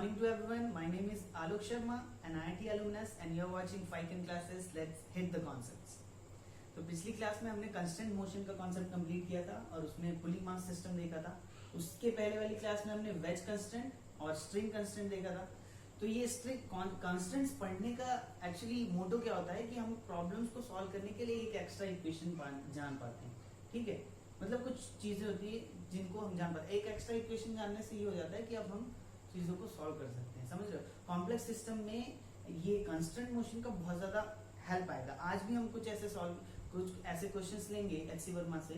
morning to everyone. My name is Alok Sharma, an IIT alumnus, and you're watching 5 classes. Let's hit the concepts. तो पिछली class में हमने constant motion का concept complete किया था और उसमें पुली मास सिस्टम देखा था. उसके पहले वाली क्लास में हमने वेज कंस्टेंट और स्ट्रिंग कंस्टेंट देखा था. तो ये स्ट्रिंग कंस्टेंट्स पढ़ने का एक्चुअली मोटो क्या होता है कि हम प्रॉब्लम्स को सॉल्व करने के लिए एक एक्स्ट्रा इक्वेशन जान पाते हैं. ठीक है, मतलब कुछ चीजें होती है जिनको हम जान पाते हैं. एक एक्स्ट्रा इक्वेशन जानने से ये हो जाता है कि अब हम चीजों को सॉल्व कर सकते हैं. समझ रहे हो? कॉम्प्लेक्स सिस्टम में ये कांस्टेंट मोशन का बहुत ज्यादा हेल्प आएगा. आज भी हम कुछ ऐसे क्वेश्चंस लेंगे एचसी वर्मा से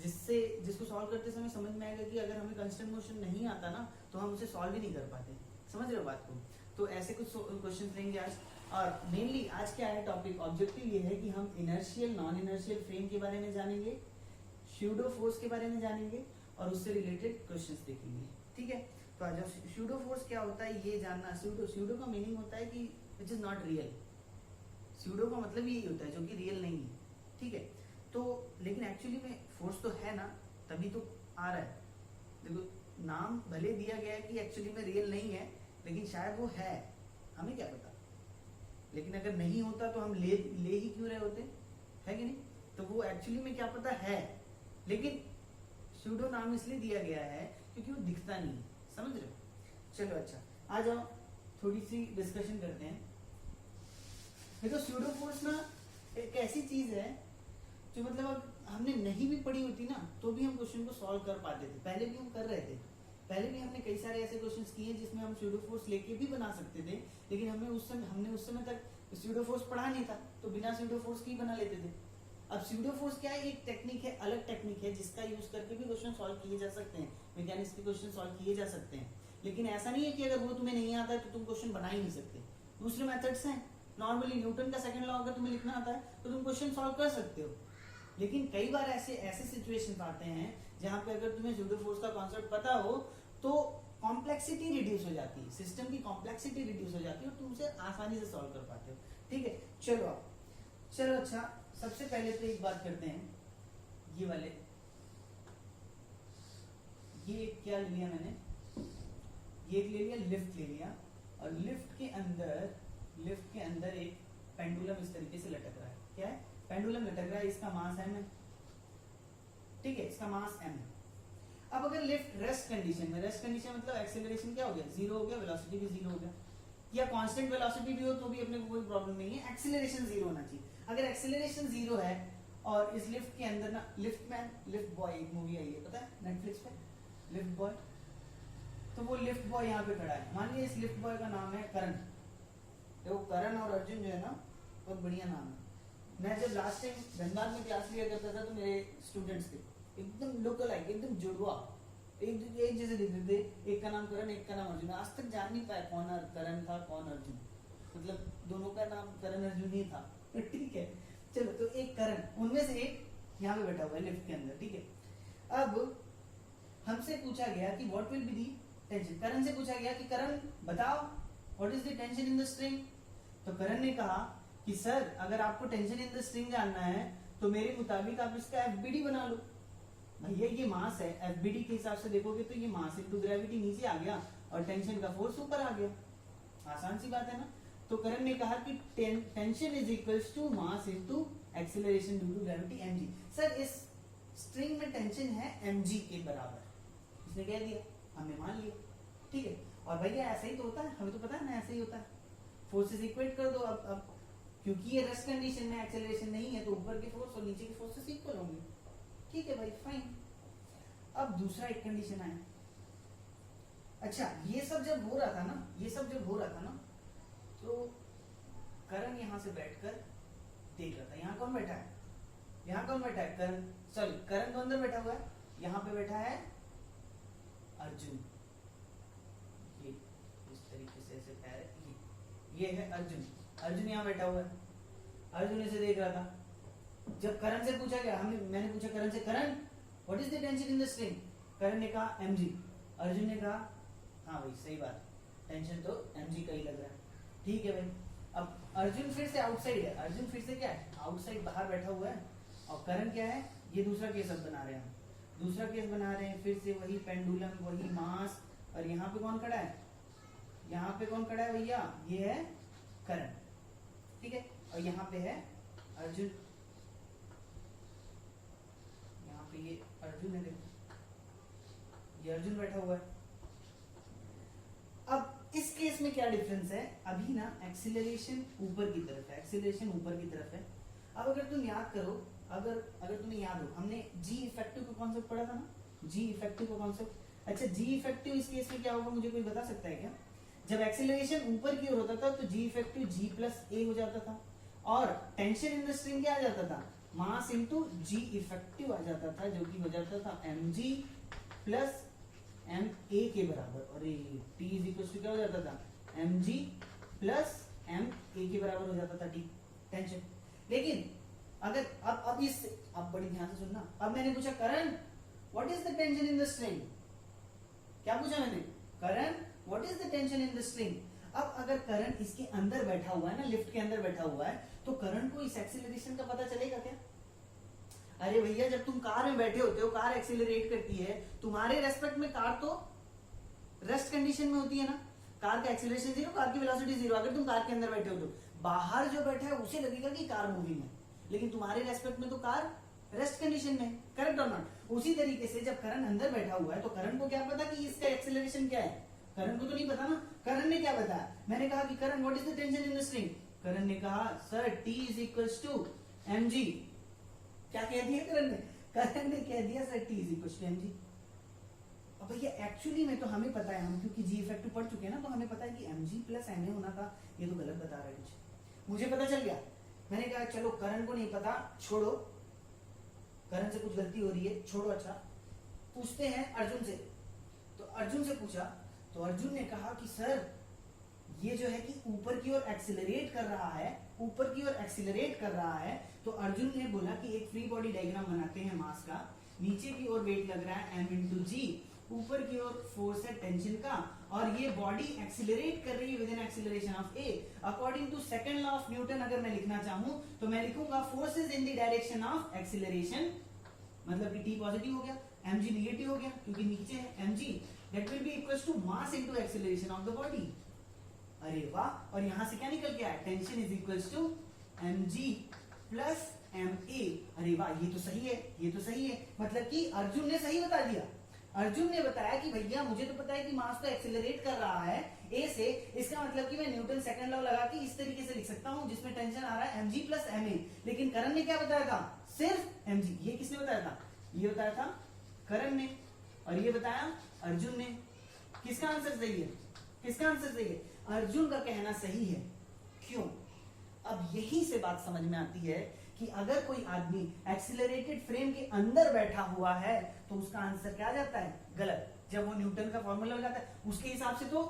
जिसको सॉल्व करते समय समझ में आएगा कि अगर हमें कांस्टेंट मोशन नहीं आता ना तो हम उसे सॉल्व ही नहीं कर पाते. समझ रहे हो बात को? तो ऐसे कुछ क्वेश्चंस लेंगे आज. और मेनली आज क्या है टॉपिक, ऑब्जेक्टिव ये है कि हम इनर्शियल नॉन इनर्शियल फ्रेम के बारे में जानेंगे, स्यूडो फोर्स के बारे में जानेंगे और उससे रिलेटेड क्वेश्चंस देखेंगे. ठीक है, तो आज स्यूडो फोर्स क्या होता है ये जानना. स्यूडो का मीनिंग होता है कि which is not real. Pseudo का मतलब यही होता है जो कि रियल नहीं है. ठीक है, तो लेकिन एक्चुअली में फोर्स तो है ना, तभी तो आ रहा है. देखो नाम भले दिया गया है कि एक्चुअली में रियल नहीं है, लेकिन शायद वो है, हमें क्या पता. लेकिन अगर नहीं होता तो हम ले ही क्यों रहे होते, है कि नहीं. तो वो एक्चुअली में क्या पता है, लेकिन स्यूडो नाम इसलिए दिया गया है क्योंकि वो दिखता नहीं है. समझ रहे हो? चलो अच्छा, आ जाओ थोड़ी सी डिस्कशन करते हैं. देखो स्यूडो फोर्स ना एक ऐसी चीज है जो मतलब अब हमने नहीं भी पढ़ी होती ना तो भी हम क्वेश्चन को सॉल्व कर पाते थे. पहले भी हम कर रहे थे. पहले भी हमने कई सारे ऐसे क्वेश्चंस किए जिसमें हम स्यूडो फोर्स लेके भी बना सकते थे, लेकिन हमने उस समय तक स्यूडो फोर्स पढ़ा नहीं था तो बिना स्यूडो फोर्स के ही बना लेते थे. अब स्यूडो फोर्स क्या है, एक टेक्निक है, अलग टेक्निक है जिसका यूज करके भी क्वेश्चन सॉल्व किए जा सकते हैं. मैकेनिक्स के क्वेश्चन सॉल्व किए जा सकते हैं, लेकिन ऐसा नहीं है कि अगर वो तुम्हें नहीं आता है तो तुम क्वेश्चन बना ही नहीं सकते. दूसरे मेथड्स हैं. नॉर्मली न्यूटन का सेकंड लॉ अगर तुम्हें लिखना आता है तो तुम क्वेश्चन सॉल्व कर सकते हो. लेकिन कई बार ऐसे सिचुएशन आते हैं जहां पे अगर तुम्हें स्यूडो फोर्स का कॉन्सेप्ट पता हो तो कॉम्प्लेक्सिटी रिड्यूस हो जाती है, सिस्टम की कॉम्प्लेक्सिटी रिड्यूस हो जाती है और तुम उसे आसानी से सॉल्व कर पाते हो. ठीक है, चलो अच्छा, सबसे पहले तो एक बात करते हैं. ये वाले ये क्या ले लिया मैंने, ये ले लिया, लिफ्ट ले लिया, और लिफ्ट के अंदर एक पेंडुलम इस तरीके से लटक रहा है. क्या है? पेंडुलम लटक रहा है. इसका मास m है. ठीक है, इसका मास m है. अब अगर लिफ्ट रेस्ट कंडीशन मतलब एक्सेलरेशन क्या हो गया, जीरो हो गया, वेलोसिटी भी जीरो हो गया, या कांस्टेंट वेलोसिटी भी हो तो भी अपने को कोई प्रॉब्लम नहीं है, एक्सेलरेशन जीरो होना चाहिए. अगर एक्सेलरेशन जीरो है और इस लिफ्ट के अंदर ना, लिफ्ट बॉय एक मूवी आई है, पता है, नेटफ्लिक्स पे, लिफ्ट बॉय. तो वो लिफ्ट बॉय यहाँ पे खड़ा है. मान लिया इस लिफ्ट बॉय का नाम है करण. देखो करण और अर्जुन जो है ना बहुत बढ़िया नाम है. मैं जब लास्ट टाइम धनबाद में क्लास लिया करता था तो मेरे स्टूडेंट्स थे एकदम लोकल लाइक, एकदम जुड़वा, एक जैसे दिखते थे. एक का नाम करण, एक का नाम अर्जुन. आज तक जान नहीं पाया कौन करण था कौन अर्जुन, मतलब दोनों का नाम करण अर्जुन ही था. ठीक है, चलो तो एक करण, उनमें से एक यहाँ पे बैठा हुआ है लिफ्ट के अंदर. ठीक है, अब हमसे पूछा गया कि what will be the tension. Karan से पूछा गया कि करण बताओ what is the tension in the string. तो करण ने कहा कि सर अगर आपको टेंशन इन द स्ट्रिंग जानना है तो मेरे मुताबिक आप इसका एफबीडी बना लो. भैया ये मास है, एफबीडी के हिसाब से देखोगे तो ये मास इनटू ग्रेविटी नीचे आ गया और टेंशन का फोर्स ऊपर आ गया. आसान सी बात है ना. तो करण ने कहा कि tension is equals to mass into acceleration due to gravity mg. Sir इस स्ट्रिंग में टेंशन है mg के बराबर. इसने कह दिया, हमने मान लिया. ठीक है, और भैया ऐसा ही तो होता है, हमें तो पता है ना ऐसा ही होता है. फोर्सेस इक्वेट कर दो. अब क्योंकि ये रेस्ट कंडीशन में एक्सेलरेशन नहीं है तो ऊपर के फोर्स और नीचे के फोर्सेस इक्वल होंगे. ठीक है भाई, फाइन. अब दूसरा एक कंडीशन आया. अच्छा, ये सब जब हो रहा था ना तो करण यहां से बैठकर देख रहा था. यहाँ कौन बैठा है, करण. सॉरी, करण तो अंदर बैठा हुआ है, यहाँ पे बैठा है अर्जुन. ये इस तरीके से ऐसे पैर, ये है अर्जुन यहाँ बैठा हुआ है. अर्जुन इसे देख रहा था. जब करण से पूछा गया, मैंने पूछा करण से, Karan what is the tension in the string. Karan ने कहा mg. अर्जुन ने कहा हाँ भाई सही बात, टेंशन तो mg का ही लग रहा है. ठीक है भाई. अब अर्जुन फिर से आउटसाइड है. अर्जुन फिर से क्या है, आउटसाइड बाहर बैठा हुआ है. और करण क्या है, ये दूसरा केस अब बना रहे हैं. फिर से वही पेंडुलम, वही मास, और यहाँ पे कौन खड़ा है, यहाँ पे कौन खड़ा है भैया, ये है करण, ठीक है, और यहाँ पे है अर्जुन, यहाँ पे ये अर्जुन है, देखो ये अर्जुन बैठा हुआ है। अब इस केस में क्या डिफरेंस है, अभी ना एक्सीलरेशन ऊपर की तरफ है, एक्सीलरेशन ऊपर की तरफ है। अब अगर तुम याद करो, अगर तुम्हें याद हो, हमने जी इफेक्टिव का कॉन्सेप्ट पढ़ा था ना, जी इफेक्टिव का कॉन्सेप्ट। अच्छा जी इफेक्टिव इस केस में क्या होगा, मुझे कोई बता सकता है क्या? जब एक्सीलरेशन ऊपर की ओर होता था तो जी इफेक्टिव जी प्लस ए हो जाता था, और टेंशन इन द स्ट्रिंग क्या आ जाता था, मास इनटू जी इफेक्टिव आ जाता था, जो कि हो जाता था mg प्लस एम ए के बराबर, और टी इज इक्वल टू क्या हो जाता था, mg प्लस एम ए के बराबर हो जाता था टी, टेंशन। लेकिन अगर अब इस, अब बड़ी ध्यान से सुनना, अब मैंने पूछा Karan what is the tension in the string, क्या पूछा मैंने, Karan what is the tension in the string. अब अगर करंट इसके अंदर बैठा हुआ है ना, लिफ्ट के अंदर बैठा हुआ है, तो करंट को इस एक्सीलरेशन का पता चलेगा क्या? अरे भैया जब तुम कार में बैठे होते हो, कार एक्सीलरेट करती है, तुम्हारे रेस्पेक्ट में कार तो रेस्ट कंडीशन में होती है ना, कार का एक्सीलरेशन जीरो, कार की वेलोसिटी जीरो। अगर तुम कार के अंदर बैठे हो तो बाहर जो बैठा है उसे लगेगा कि कार मूविंग है, लेकिन तुम्हारे रेस्पेक्ट में तो कार रेस्ट कंडीशन में, करेक्ट और नॉट? उसी तरीके से जब करंट अंदर बैठा हुआ है तो करंट को क्या पता कि इसका एक्सीलरेशन क्या है, करंट को तो नहीं पता ना। करंट ने क्या बताया, मैंने कहा कि current what is the tension in the string, current ने कहा sir T is equals to mg। क्या कह दिया करंट ने? करंट ने कह दिया sir T is equals to mg। अब भैया एक्चुअली में तो हमें पता है, हम क्योंकि जी इफेक्टिव पढ़ चुके हैं ना, तो हमें पता है कि mg प्लस ma होना था, ये तो गलत बता रहा है कुछ, मुझे पता चल गया। मैंने कहा चलो करंट को नहीं पता, छोड़ो, करंट से कुछ गलती हो रही है, छोड़ो। अच्छा पूछते हैं अर्जुन से, तो अर्जुन से पूछा तो अर्जुन ने कहा कि सर ये जो है कि ऊपर की ओर एक्सीलरेट कर रहा है, ऊपर की ओर एक्सीलरेट कर रहा है। तो अर्जुन ने बोला कि एक फ्री बॉडी डायग्राम बनाते हैं मास का, नीचे की ओर वेट लग रहा है m इंटू जी, ऊपर की ओर फोर्स है टेंशन का, और ये बॉडी एक्सीलरेट कर रही है with an acceleration of a। According to second law of Newton अगर मैं लिखना चाहूं तो मैं लिखूंगा force is in the direction of acceleration, मतलब कि t पॉजिटिव हो गया, mg नेगेटिव हो गया क्योंकि नीचे है mg, that will be equals to mass into acceleration of the body. अरे वाह, और यहां से क्या निकल के आया, tension is equals to mg plus ma। अरे वाह, ये तो सही है, ये तो सही है, मतलब कि अर्जुन ने सही बता दिया। अर्जुन ने बताया कि भैया मुझे तो पता है कि मास तो एक्सीलरेट कर रहा है ए से, इसका मतलब कि मैं न्यूटन सेकंड लॉ लगा के इस तरीके से लिख सकता हूं जिसमें टेंशन आ रहा है mg प्लस ma। लेकिन करण ने क्या बताया था, सिर्फ mg। ये किसने बताया था, ये बताया था करण ने, और ये बताया अर्जुन ने। किसका आंसर सही है, किसका आंसर सही है? अर्जुन का कहना सही है। क्यों? अब यही से बात समझ में आती है कि अगर कोई आदमी एक्सीलरेटेड फ्रेम के अंदर बैठा हुआ है तो उसका आंसर क्या आ जाता है, गलत। जब वो न्यूटन का फॉर्मूला लगाता है उसके हिसाब से, तो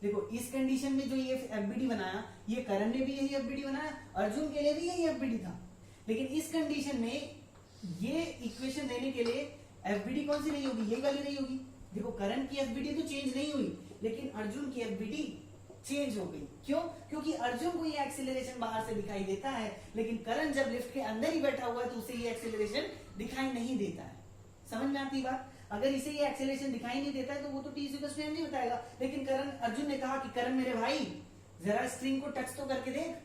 देखो इस कंडीशन में जो ये एफबीडी बनाया, ये करण ने भी यही एफबीडी बनाया, अर्जुन के लिए भी यही एफबीडी था। लेकिन इस कंडीशन में ये इक्वेशन देने के लिए एफबीडी कौन सी नहीं होगी, यही वाली नहीं होगी। देखो करंट की एफबीडी तो चेंज नहीं हुई, लेकिन अर्जुन की एफबीडी चेंज हो गई। क्यों? क्योंकि अर्जुन को ये एक्सीलरेशन बाहर से दिखाई देता है, लेकिन करण जब लिफ्ट के अंदर ही बैठा हुआ है तो उसे ये एक्सीलरेशन दिखाई नहीं देता है। समझ में आती बात? अगर इसे ये एक्सीलरेशन दिखाई नहीं देता है तो वो तो टी इक्वल्स टू mg बताएगा। लेकिन करण, अर्जुन ने कहा कि करण मेरे भाई जरा स्ट्रिंग को टच तो करके देख,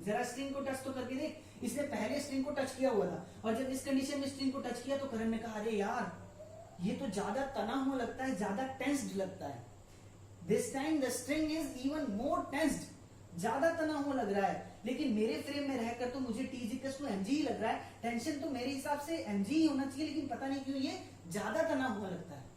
जरा स्ट्रिंग को टच तो करके देख। इसने पहले स्ट्रिंग को टच किया हुआ था, और जब इस कंडीशन में स्ट्रिंग को टच किया तो करण ने कहा अरे यार ये तो ज्यादा तना हुआ लगता है, ज्यादा टेंस्ड लगता है। This time the string is even more tensed, ज्यादा तना हुआ लग रहा है। लेकिन मेरे फ्रेम में रहकर तो मुझे टी इक्वल्स टू mg ही लग रहा है, टेंशन तो मेरे हिसाब से mg ही होना चाहिए, लेकिन पता नहीं क्यों ये ज्यादा तना हुआ लगता है।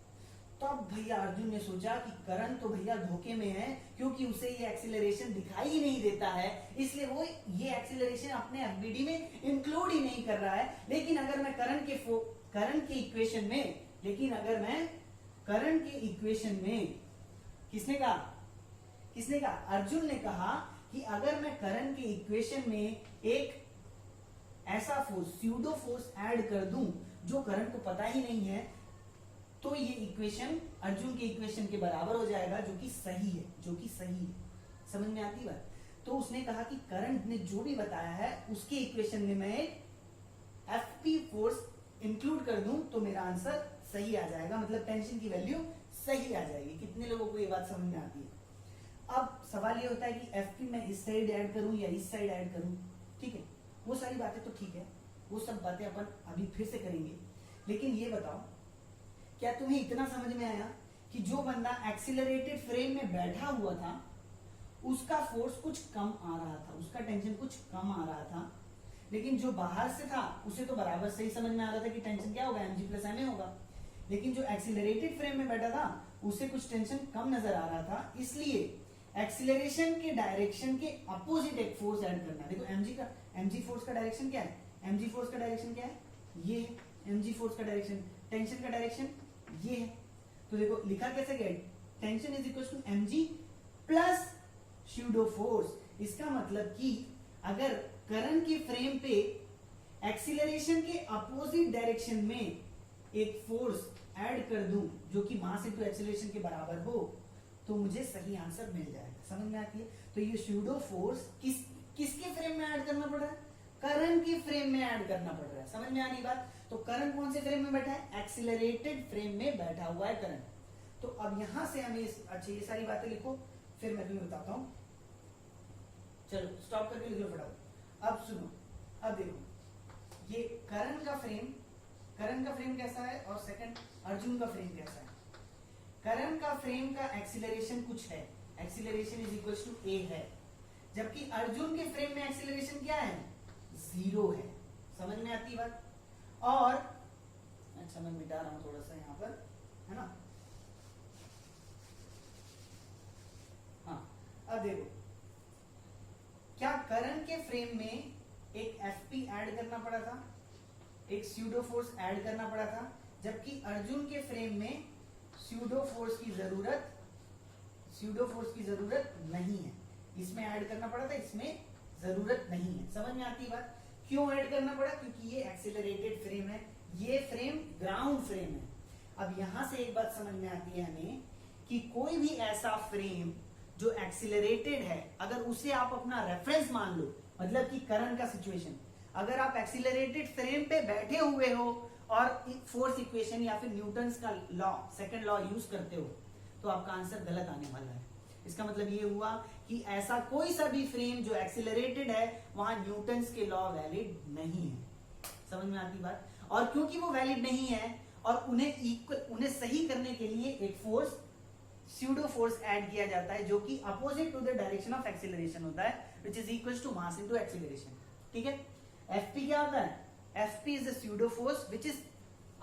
तो अब भैया अर्जुन ने सोचा कि करण तो भैया धोखे में है, क्योंकि उसे ये एक्सीलरेशन दिखाई ही नहीं देता है, इसलिए वो ये एक्सीलरेशन अपने एफबीडी में इंक्लूड ही नहीं कर रहा है। लेकिन अगर मैं करण के इक्वेशन में, लेकिन अगर मैं करण के इक्वेशन में, किसने कहा, किसने कहा, अर्जुन ने कहा कि अगर मैं करण के इक्वेशन में एक ऐसा फोर्स, स्यूडो फोर्स ऐड कर दूं जो करण को पता ही नहीं है, तो ये इक्वेशन अर्जुन के इक्वेशन के बराबर हो जाएगा, जो कि सही है, जो कि सही है। समझ में आती बात? तो उसने कहा कि करण ने जो भी बताया है उसके इक्वेशन में मैं एफपी फोर्स इंक्लूड कर दूं तो मेरा आंसर सही आ जाएगा, मतलब टेंशन की वैल्यू सही आ जाएगी। कितने लोगों को ये बात समझ में आती है? अब सवाल ये होता है कि एफपी मैं इस साइड ऐड करूं या इस साइड ऐड करूं, ठीक है, वो सारी बातें तो ठीक है, वो सब बातें अपन अभी फिर से करेंगे। लेकिन ये बताओ, क्या तुम्हें इतना समझ में आया कि जो बंदा एक्सीलरेटेड फ्रेम में बैठा हुआ था उसका फोर्स कुछ कम आ रहा था, उसका टेंशन कुछ कम आ रहा था, लेकिन जो बाहर से था उसे तो बराबर सही समझ में आ रहा था कि टेंशन क्या होगा, mg प्लस ma होगा। लेकिन जो एक्सीलरेटेड फ्रेम में बैठा था उसे कुछ टेंशन कम नजर आ रहा था, इसलिए एक्सीलरेशन के डायरेक्शन के अपोजिट एक फोर्स ऐड करना। देखो mg फोर्स का डायरेक्शन क्या है, mg फोर्स का डायरेक्शन क्या है, ये है mg फोर्स का डायरेक्शन, टेंशन का डायरेक्शन ये है। तो देखो लिखा कैसे गया, tension is equal to mg plus pseudo force. इसका मतलब कि अगर करंट के फ्रेम पे एक्सीलरेशन के अपोजिट डायरेक्शन में एक फोर्स ऐड कर दूं जो कि मास इनटू एक्सीलरेशन के बराबर हो तो मुझे सही आंसर मिल जाएगा। समझ में आती है? तो ये स्यूडो फोर्स किसके फ्रेम में ऐड करना पड़ रहा है, करंट के फ्रेम में ऐड करना पड़ रहा है। समझ में आ रही बात? तो करंट कौन से फ्रेम में बैठा है, एक्सीलरेटेड फ्रेम में बैठा हुआ है करंट। तो अब यहां से हमें अच्छा ये सारी बातें लिखो, फिर मैं तुम्हें बताता हूं। चलो स्टॉप करके लिख लो फटाफट। अब सुनो, अब देखो ये करंट का फ्रेम कैसा है और सेकंड अर्जुन का फ्रेम कैसा है। करंट का फ्रेम का एक्सीलरेशन कुछ है, acceleration is equal to a है, जबकि अर्जुन के फ्रेम में एक्सीलरेशन क्या है, 0 है। समझ में आती बात? और अच्छा मैं मिटा रहा हूं थोड़ा सा यहां पर, है ना। हाँ अब देखो, क्या करंट के फ्रेम में एक एफपी ऐड करना पड़ा था, एक स्यूडो फोर्स ऐड करना पड़ा था, जबकि अर्जुन के फ्रेम में स्यूडो फोर्स की जरूरत नहीं है। इसमें ऐड करना पड़ा था, इसमें जरूरत नहीं है। समझ में आती बात? क्यों ऐड करना पड़ा, क्योंकि ये एक्सीलरेटेड फ्रेम है, ये फ्रेम ग्राउंड फ्रेम है। अब यहां से एक बात समझ में आती है हमें कि कोई भी ऐसा फ्रेम जो एक्सीलरेटेड है, अगर उसे आप अपना रेफरेंस मान लो, मतलब कि करंट का सिचुएशन, अगर आप एक्सीलरेटेड फ्रेम पे बैठे हुए हो और फोर्स इक्वेशन या फिर न्यूटन्स का लॉ, सेकंड लॉ यूज करते हो, तो आपका आंसर गलत आने वाला है। इसका मतलब ये हुआ कि ऐसा कोई सा भी फ्रेम जो एक्सीलरेटेड है वहां न्यूटन्स के लॉ वैलिड नहीं है। समझ में आती बात? और क्योंकि वो वैलिड नहीं है और उन्हें सही करने के लिए एक फोर्स स्यूडो फोर्स ऐड किया जाता है जो कि opposite to the direction of acceleration होता है, which is equal to mass into acceleration. ठीक है, एफपी क्या होता है, FP is the pseudo force which is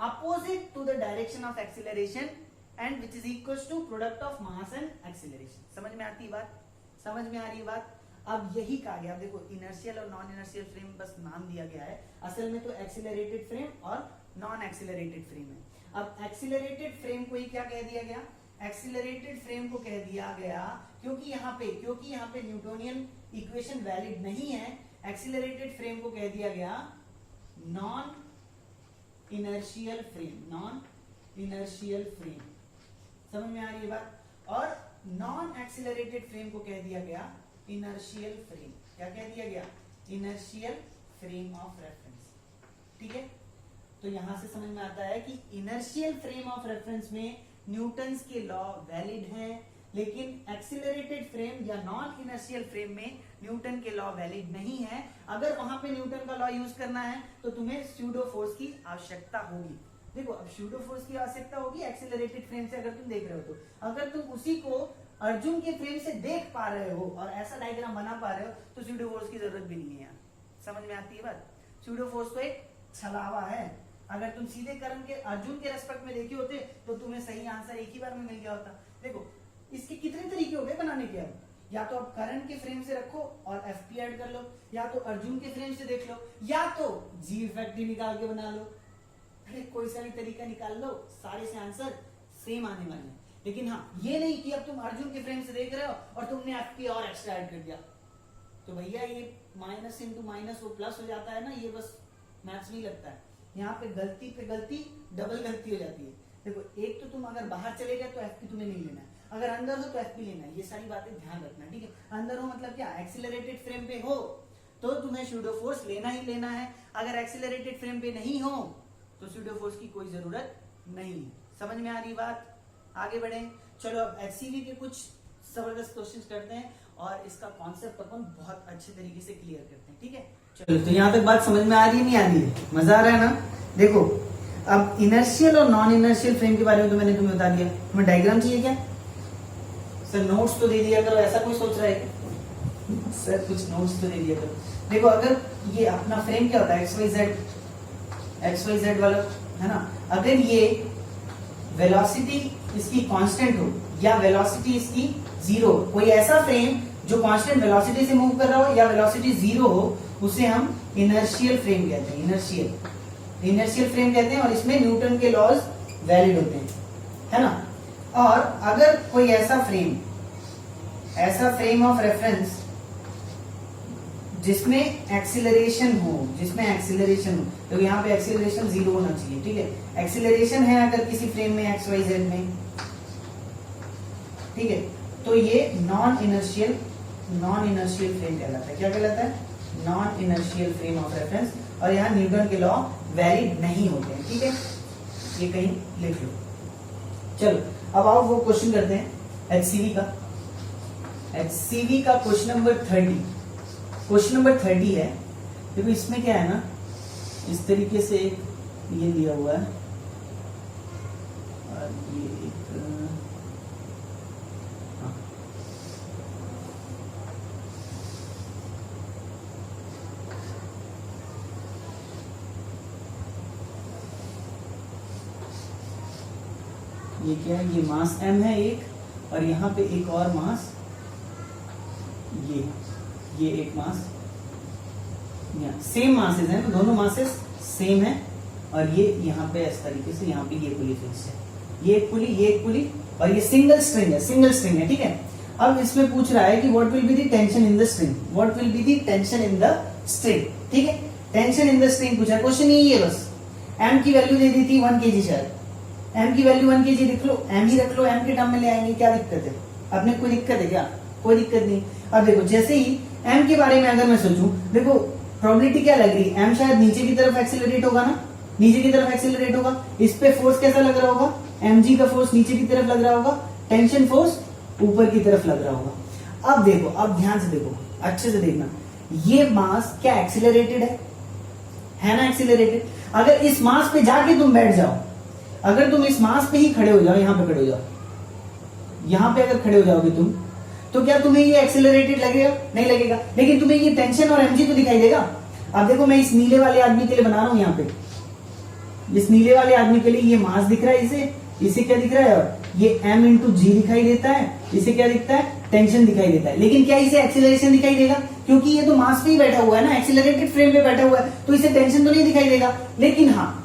opposite to the direction of acceleration and which is equal to product of mass and acceleration. समझ में आती बात? समझ में आ रही बात? अब यही कहा गया, देखो इनर्शियल और नॉन इनर्शियल फ्रेम बस नाम दिया गया है, असल में तो एक्सीलरेटेड फ्रेम और नॉन एक्सीलरेटेड फ्रेम है। अब एक्सीलरेटेड फ्रेम को ही क्या कह दिया गया, एक्सीलरेटेड फ्रेम को कह दिया गया क्योंकि यहाँ पे न्यूटोनियन इक्वेशन वैलिड नहीं है, एक्सीलरेटेड फ्रेम को कह दिया गया नॉन इनर्शियल फ्रेम। समझ में आ रही है बात? और नॉन एक्सीलरेटेड फ्रेम को कह दिया गया इनर्शियल फ्रेम। क्या कह दिया गया, इनर्शियल फ्रेम ऑफ रेफरेंस। ठीक है, तो यहां से समझ में आता है कि इनर्शियल फ्रेम ऑफ रेफरेंस में न्यूटन्स के लॉ वैलिड हैं, लेकिन एक्सीलरेटेड फ्रेम या नॉन इनर्शियल फ्रेम में न्यूटन के लॉ वैलिड नहीं है। अगर वहां पे न्यूटन का लॉ यूज करना है तो तुम्हें स्यूडो फोर्स की आवश्यकता होगी। देखो अब स्यूडो फोर्स की आवश्यकता होगी एक्सीलरेटेड फ्रेम से, अगर तुम देख रहे हो तो अगर तुम उसी को अर्जुन के फ्रेम से देख पा रहे हो और ऐसा डायग्राम बना पा रहे हो तो स्यूडो फोर्स की जरूरत भी नहीं है यार। समझ में आती है बात? स्यूडो फोर्स तो एक छलावा है। अगर तुम सीधे करंट के अर्जुन के रेस्पेक्ट में देखे होते तो तुम्हें सही आंसर एक ही बार में मिल गया होता। देखो इसके कितने तरीके हो गए बनाने के, अब या तो आप करंट के फ्रेम से रखो और एफपी ऐड कर लो, या तो अर्जुन के फ्रेम से देख लो, या तो जी इफेक्ट निकाल के बना लो। अरे कोई सा भी तरीका निकाल लो, सारे से आंसर सेम आने वाले हैं। लेकिन हाँ ये नहीं कि अब तुम अर्जुन के फ्रेम से देख रहे हो और तुमने एफपी और एक्स्ट्रा ऐड कर दिया, तो भैया ये माइनस इंटू माइनस वो प्लस हो जाता है ना, ये बस मैथ्स नहीं लगता है। यहाँ पे गलती डबल गलती हो जाती है। देखो एक तो तुम अगर बाहर चले गए तो एफपी तुम्हें नहीं लेना है, अगर अंदर हो तो एफपी लेना है। ये सारी बातें ध्यान रखना, ठीक है। अंदर हो मतलब क्या, एक्सीलरेटेड फ्रेम पे हो तो तुम्हें स्यूडो फोर्स लेना ही लेना है, अगर एक्सीलरेटेड फ्रेम पे नहीं हो तो स्यूडो फोर्स की कोई जरूरत नहीं है। समझ में आ रही बात? आगे बढ़े, चलो अब एचसीवी के कुछ जबरदस्त क्वेश्चंस करते हैं और इसका कॉन्सेप्ट अपन बहुत अच्छे तरीके से क्लियर करते हैं, ठीक है। चलो तो यहाँ तक बात समझ में आ रही है, नहीं आ रही है, मजा आ रहा है ना। देखो अब इनर्शियल और नॉन इनर्शियल फ्रेम के बारे में तो मैंने तुम्हें बता दिया। तुम्हें डायग्राम चाहिए क्या? सर नोट्स तो दे दिया करो, ऐसा कोई सोच रहा है सर कुछ नोट्स तो दे दिया करो। देखो अगर ये अपना फ्रेम क्या होता है, एक्स वाई जेड वाला, है ना। अगर ये वेलोसिटी इसकी कांस्टेंट हो या वेलोसिटी इसकी जीरो, कोई ऐसा फ्रेम जो कांस्टेंट वेलोसिटी से मूव कर रहा हो या वेलोसिटी जीरो हो, उसे हम इनर्शियल फ्रेम कहते हैं। इनर्शियल फ्रेम कहते हैं और इसमें न्यूटन के लॉज वैलिड होते हैं, है ना। और अगर कोई ऐसा फ्रेम ऑफ रेफरेंस जिसमें एक्सीलरेशन हो, तो यहाँ पे एक्सीलरेशन जीरो होना चाहिए, ठीक है। एक्सीलरेशन है अगर किसी फ्रेम में एक्स वाई जेड में, ठीक है, तो ये नॉन इनर्शियल फ्रेम कहलाता है। क्या कहलाता है? Non inertial frame of reference. और यहाँ न्यूटन के लॉ वैलिड नहीं होते हैं, ठीक है, ये कहीं लिख लो। चलो अब आओ वो क्वेश्चन करते हैं एचसीवी का क्वेश्चन नंबर 30। क्वेश्चन नंबर 30 है। देखो इसमें क्या है ना, इस तरीके से एक ये दिया हुआ है और ये एक ये क्या है, ये मास m है एक, और यहाँ पे एक और मास, ये एक मास, सेम मासेस है, तो दोनों मासेस सेम है। और ये यहाँ पे इस तरीके से, यहाँ पे ये पुली फिक्स है, ये एक पुली और ये सिंगल स्ट्रिंग है, ठीक है। अब इसमें पूछ रहा है कि what will be the tension in the string, ठीक है। टेंशन इन द स्ट्रिंग पूछा है, क्वेश्चन यही है बस। m की वैल्यू दे दी थी 1 kg, शायद m की वैल्यू 1 kg लिख लो, m ही रख लो, m के टर्म में ले आएंगे, क्या दिक्कत है? अपने कोई दिक्कत है क्या? कोई दिक्कत नहीं। अब देखो जैसे ही m के बारे में अगर मैं सोचूं, देखो प्रोबेबिलिटी क्या लग रही है, m शायद नीचे की तरफ एक्सीलरेट होगा ना, इस पे फोर्स कैसा लग रहा होगा, mg का फोर्स नीचे की तरफ लग रहा होगा, टेंशन फोर्स ऊपर की तरफ लग रहा होगा। अब देखो, अब ध्यान से देखो, अच्छे से देखना, ये मास क्या एक्सीलरेटेड है ना, एक्सीलरेटेड। अगर इस मास पे जाके तुम बैठ जाओ, अगर तुम इस मास पे ही खड़े हो जाओ, यहाँ पे खड़े हो जाओ, यहाँ पे अगर खड़े हो जाओगे तुम, तो क्या तुम्हें ये एक्सीलरेटेड लगेगा? नहीं लगेगा। लेकिन तुम्हें ये टेंशन और mg तो दिखाई देगा। अब देखो मैं इस नीले वाले आदमी के लिए बना रहा हूं, यहाँ पे इस नीले वाले आदमी के लिए ये मास दिख रहा है, इसे क्या दिख रहा है, और ये m इंटू जी दिखाई देता है, इसे क्या दिखता है, टेंशन दिखाई देता है। लेकिन क्या इसे एक्सीलरेशन दिखाई देगा? क्योंकि ये तो मास पे ही बैठा हुआ है ना, एक्सीलरेटेड फ्रेम पे बैठा हुआ है, तो इसे टेंशन तो नहीं दिखाई देगा। लेकिन हाँ,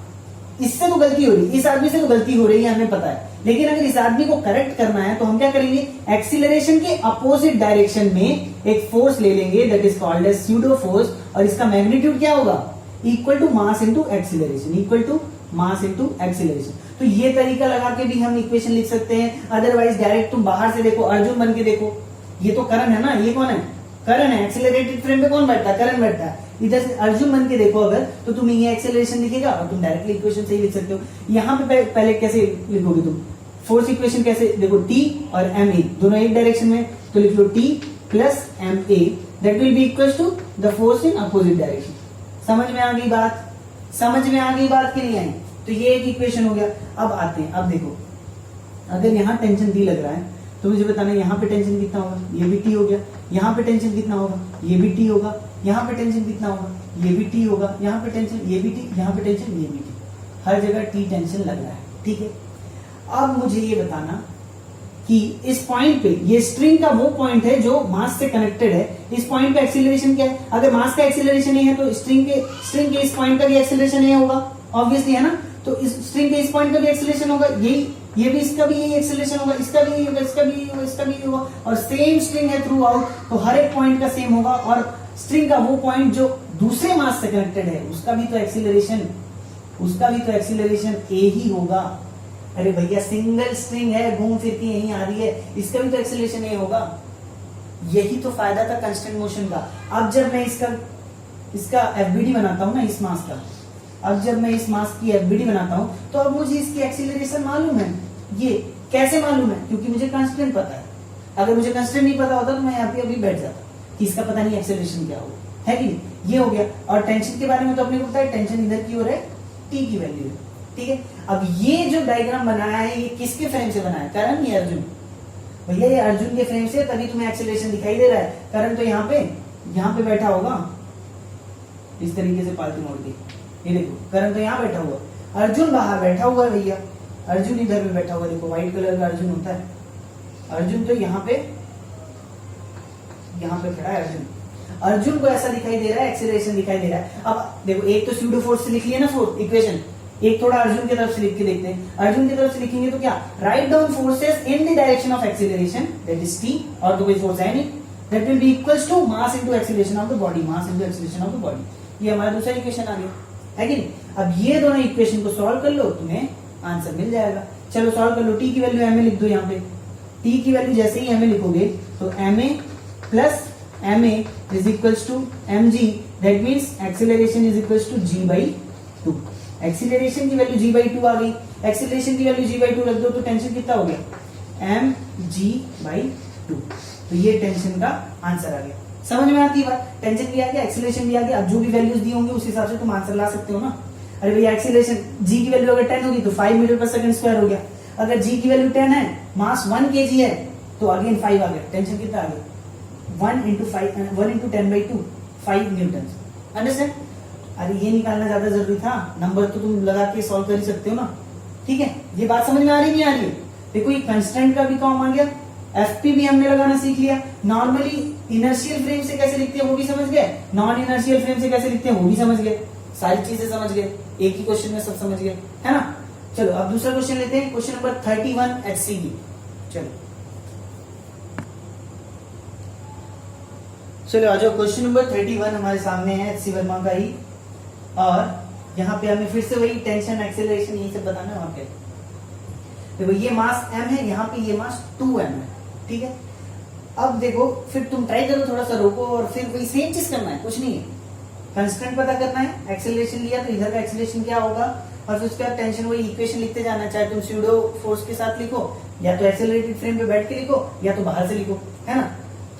इससे तो गलती हो रही है, इस आदमी से तो गलती हो रही है, हमें पता है। लेकिन अगर इस आदमी को करेक्ट करना है तो हम क्या करेंगे, एक्सीलरेशन के अपोजिट डायरेक्शन में एक फोर्स ले लेंगे, that is called as pseudo force, और इसका मैग्नीट्यूड क्या होगा, equal to mass into acceleration, तो ये तरीका लगा के भी हम इक्वेशन लिख सकते हैं। अदरवाइज डायरेक्ट तुम बाहर से देखो, अर्जुन बन के देखो, ये तो करण है ना, ये कौन है, करण है। एक्सीलरेटेड फ्रेम पे कौन बैठता है, करण बैठता है। इधर से अर्जुन बन के देखो अगर, तो तुम्हें ये एक्सेलरेशन दिखेगा और तुम डायरेक्टली इक्वेशन से ही लिख सकते हो। यहाँ पे पहले कैसे लिखोगे तुम, फोर्स इक्वेशन कैसे, देखो T और ma दोनों एक डायरेक्शन में, तो लिख लो T plus ma, that will be equal to the force in opposite direction. समझ में आ गई बात कि नहीं आई? तो ये एक इक्वेशन हो गया। अब आते हैं, अब देखो अगर यहाँ टेंशन D लग रहा है, तो मुझे बताना यहाँ पे टेंशन कितना होगा, ये भी T हो गया। यहाँ पे टेंशन कितना होगा, ये भी T होगा। यहाँ पे टेंशन कितना होगा, ये भी T होगा। यहाँ पे टेंशन, ये भी T, यहाँ पे टेंशन, ये भी T, हर जगह T टेंशन लग रहा है, ठीक है। अब मुझे ये बताना कि इस पॉइंट पे, ये स्ट्रिंग का वो पॉइंट है जो मास से कनेक्टेड है, इस पॉइंट पे एक्सीलरेशन क्या है? अगर मास का एक्सीलरेशन नहीं है तो स्ट्रिंग के इस पॉइंट का भी एक्सीलरेशन नहीं होगा, ऑब्वियसली, है ना। तो इस स्ट्रिंग के इस पॉइंट का भी एक्सीलरेशन होगा, ये भी, इसका भी यही एक्सीलरेशन होगा, इसका भी यही होगा, इसका भी यही होगा, इसका भी यही होगा, और सेम स्ट्रिंग है थ्रू आउट, तो हर एक पॉइंट का सेम होगा। और स्ट्रिंग का वो पॉइंट जो दूसरे मास से कनेक्टेड है, उसका भी तो एक्सीलरेशन a ही होगा। अरे भैया सिंगल स्ट्रिंग है, घूम फिर के यहीं आ रही है, इसका भी तो एक्सीलरेशन a होगा। यही तो फायदा था कांस्टेंट मोशन का। अब जब मैं इसका एफबीडी बनाता हूं ना, इस मास का, अब जब मैं इस मास की एफबीडी बनाता हूं, तो अब मुझे इसकी एक्सीलरेशन मालूम है। ये कैसे मालूम है? क्योंकि मुझे कांस्टेंट पता है। अगर मुझे कंस्ट्रेंट नहीं पता होता तो मैं यहाँ पे अभी बैठ जाता कि इसका पता नहीं एक्सेलरेशन क्या होगा, है कि नहीं? ये हो गया। और टेंशन के बारे में तो अपने को पता है, टेंशन इधर की ओर है, टी की वैल्यू है, ठीक है। अब ये जो डायग्राम बनाया है ये किसके फ्रेम से बनाया है? करण या अर्जुन? भैया ये अर्जुन के फ्रेम से, तभी तुम्हें एक्सेलरेशन दिखाई दे रहा है। करण तो यहाँ पे बैठा होगा इस तरीके से पालतू मोड़ के, ये देखो करण तो यहाँ बैठा हुआ, अर्जुन बाहर बैठा हुआ है भैया, अर्जुन इधर में बैठा हुआ, देखो व्हाइट कलर का अर्जुन होता है, अर्जुन तो यहाँ पे खड़ा है अर्जुन। अर्जुन को ऐसा दिखाई दे रहा है, एक्सेलरेशन दिखाई दे रहा है। अब देखो एक तो स्यूडो फोर्स से लिख लिया ना फोर्स इक्वेशन, एक थोड़ा अर्जुन की तरफ से लिख के देखते हैं। अर्जुन की तरफ से लिखेंगे तो क्या, right down forces in the direction of acceleration that is T, और तो कोई फोर्स है नहीं, that will be equals to mass into acceleration of the body, mass into acceleration of the body. ये हमारा दूसरा इक्वेशन आ गया, है कि नहीं? अब ये दोनों इक्वेशन को सॉल्व कर लो, तुम्हें आंसर मिल जाएगा। चलो सॉल्व कर लो, टी की वैल्यू एम ए लिख दो यहाँ पे। टी की वैल्यू जैसे ही एम ए लिखोगे तो M A plus M A is equals to M G, that means acceleration is equals to G by two. Acceleration की वैल्यू जी बाई टू आ गई, एक्सीलरेशन की वैल्यू जी बाई टू रख दो तो tension कितना हो गया, एम जी बाई टू। तो ये टेंशन का आंसर आ गया। समझ में आती है बात? टेंशन भी आ गया, एक्सीलरेशन भी आ गया। अब जो भी वैल्यूज दी होंगी उस हिसाब से तुम आंसर ला सकते हो ना। अरे भैया एक्सीलरेशन जी की वैल्यू अगर 10 होगी तो 5 मीटर पर सेकंड स्क्वायर हो गया। अगर जी की वैल्यू 10 है, मास 1 kg है, तो अगेन 5 आ गया। टेंशन कितना आ गया, 1 into 10/2, 5 न्यूटन। अंडरस्टैंड? अरे ये निकालना ज्यादा जरूरी था, नंबर तो तुम लगा के सॉल्व कर ही सकते हो ना। ठीक है, ये बात समझ में आ रही नहीं आ रही है? देखो ये कंस्टेंट का भी काम आ गया, एफपी भी हमने लगाना सीख लिया। नॉर्मली इनर्शियल फ्रेम से कैसे लिखते हैं वो भी समझ गए, नॉन इनर्शियल फ्रेम से कैसे लिखते हैं वो भी समझ गए, सारी चीजें समझ गए, एक ही क्वेश्चन में सब समझ गए, है ना। चलो अब दूसरा क्वेश्चन लेते हैं, क्वेश्चन नंबर 31 HCV। चलो आ जाओ, क्वेश्चन नंबर 31 हमारे सामने है, HC वर्मा का ही। और यहाँ पे हमें फिर से वही टेंशन एक्सेलरेशन यही सब बताना है। वहां पे देखो ये मास m है, यहाँ पे ये मास 2m है, ठीक है। अब देखो फिर तुम ट्राई करो, थोड़ा सा रोको और फिर वही सेम चीज करना है, कुछ नहीं है। कंस्टेंट पता करना है, एक्सेलरेशन लिया तो इधर का एक्सेलरेशन क्या होगा, और फिर उसके बाद टेंशन वही इक्वेशन लिखते जाना, चाहे तुम स्यूडो फोर्स के साथ लिखो, या तो एक्सेलरेटेड फ्रेम पे बैठ के लिखो, या तो बाहर से लिखो, है ना।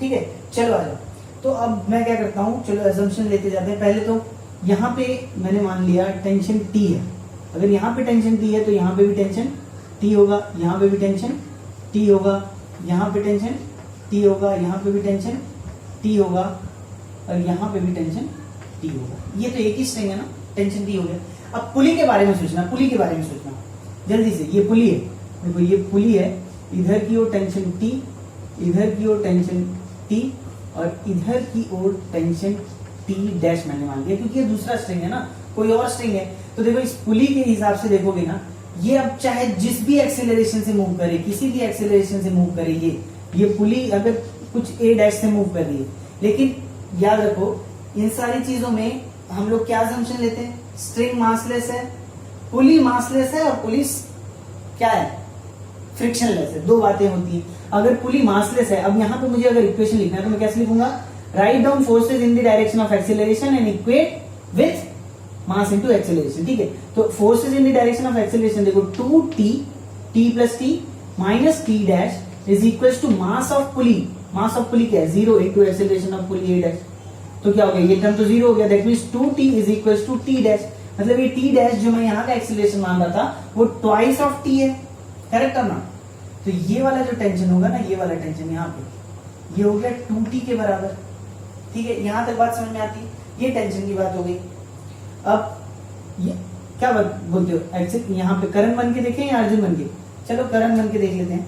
ठीक है, चलो आ जाओ। तो अब मैं क्या करता हूँ, चलो अजम्पशन लेते जाते हैं। पहले तो यहाँ पे मैंने मान लिया टेंशन T है, अगर यहाँ पे टेंशन T है तो यहाँ पे भी टेंशन T होगा, यहाँ पे भी टेंशन T होगा, यहाँ पे टेंशन T होगा, यहाँ पे भी टेंशन T होगा, और यहाँ पे भी टेंशन T होगा। ये तो एक ही स्ट्रिंग है ना, टेंशन T हो गया। अब पुली के बारे में सोचना, पुली के बारे में सोचना जल्दी से। ये पुली है, देखो ये पुली है, इधर की ओर टेंशन T, इधर की ओर टेंशन T, और इधर की ओर टेंशन T डैश मैंने मान लिया, क्योंकि ये दूसरा स्ट्रिंग है ना, कोई और स्ट्रिंग है। तो देखो इस पुली के हिसाब से देखोगे ना, ये अब चाहे जिस भी एक्सेलरेशन से मूव करे, किसी भी एक्सेलरेशन से मूव करे, ये पुली अगर कुछ ए डैश से मूव कर रही है, लेकिन याद रखो इन सारी चीजों में हम लोग क्या असम्पशन लेते हैं, स्ट्रिंग मासलेस है, पुली मासलेस है, और पुली क्या है, फ्रिक्शनलेस है। दो बातें होती है। अगर पुली मासलेस है, अब यहाँ पे मुझे अगर इक्वेशन लिखना है तो मैं कैसे लिखूंगा, right down forces in the direction of acceleration and equate with mass into acceleration. ठीक है, तो forces in the direction of acceleration देखो 2t, t plus T minus T dash is equal to mass of pulley. Mass of pulley क्या है, 0 into acceleration of pulley a dash. तो क्या हो गया, ये टर्म तो 0 हो गया, that means 2t is equal to t dash. मतलब ये t डैश जो मैं यहाँ का एक्सेलरेशन मान रहा था वो ट्वाइस ऑफ t है, करेक्ट करना। तो ये वाला जो टेंशन होगा ना, ये वाला टेंशन यहाँ पे, ये हो गया 2t के बराबर। ठीक है, यहां तक बात समझ में आती है, ये टेंशन की बात हो गई। अब ये क्या बात बोलते हो, एक्चुअली यहाँ पे करण बन के देखें या अर्जुन बन के, चलो करण बन के देख लेते हैं,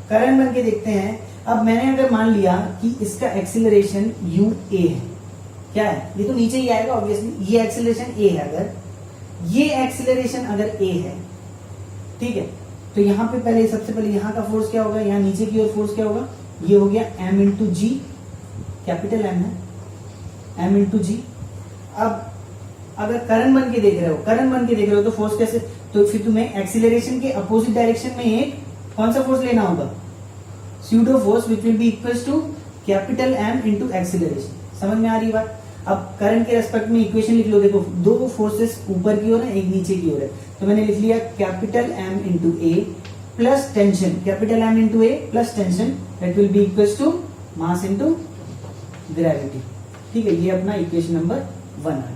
करण बन के देखते हैं। अब मैंने अगर मान लिया कि इसका एक्सीलरेशन UA है, क्या है, ये तो नीचे ही आएगा ऑब्वियसली, ये एक्सीलरेशन A है, अगर ये एक्सीलरेशन अगर A है, ठीक है, तो यहाँ पे पहले सबसे पहले यहाँ का फोर्स क्या होगा, यहाँ नीचे की ओर फोर्स क्या होगा, ये हो गया M इंटू जी, कैपिटल M है, M इंटू जी। अब अगर करंट बन के देख रहे हो, करंट बन के देख रहे हो तो फोर्स कैसे, तो फिर तुम्हें एक्सीलरेशन के अपोजिट डायरेक्शन में एक कौन सा फोर्स लेना होगा, pseudo force which will be equals to capital M into acceleration. समझ में आ रही बात? अब करंट के रेस्पेक्ट में इक्वेशन लिख लो, देखो दो फोर्सेस ऊपर की ओर है, एक नीचे की ओर है, तो मैंने लिख लिया capital M into A plus tension, capital M into A plus tension, that will be equals to mass into gravity. ठीक है, ये अपना इक्वेशन नंबर 1 आ गया।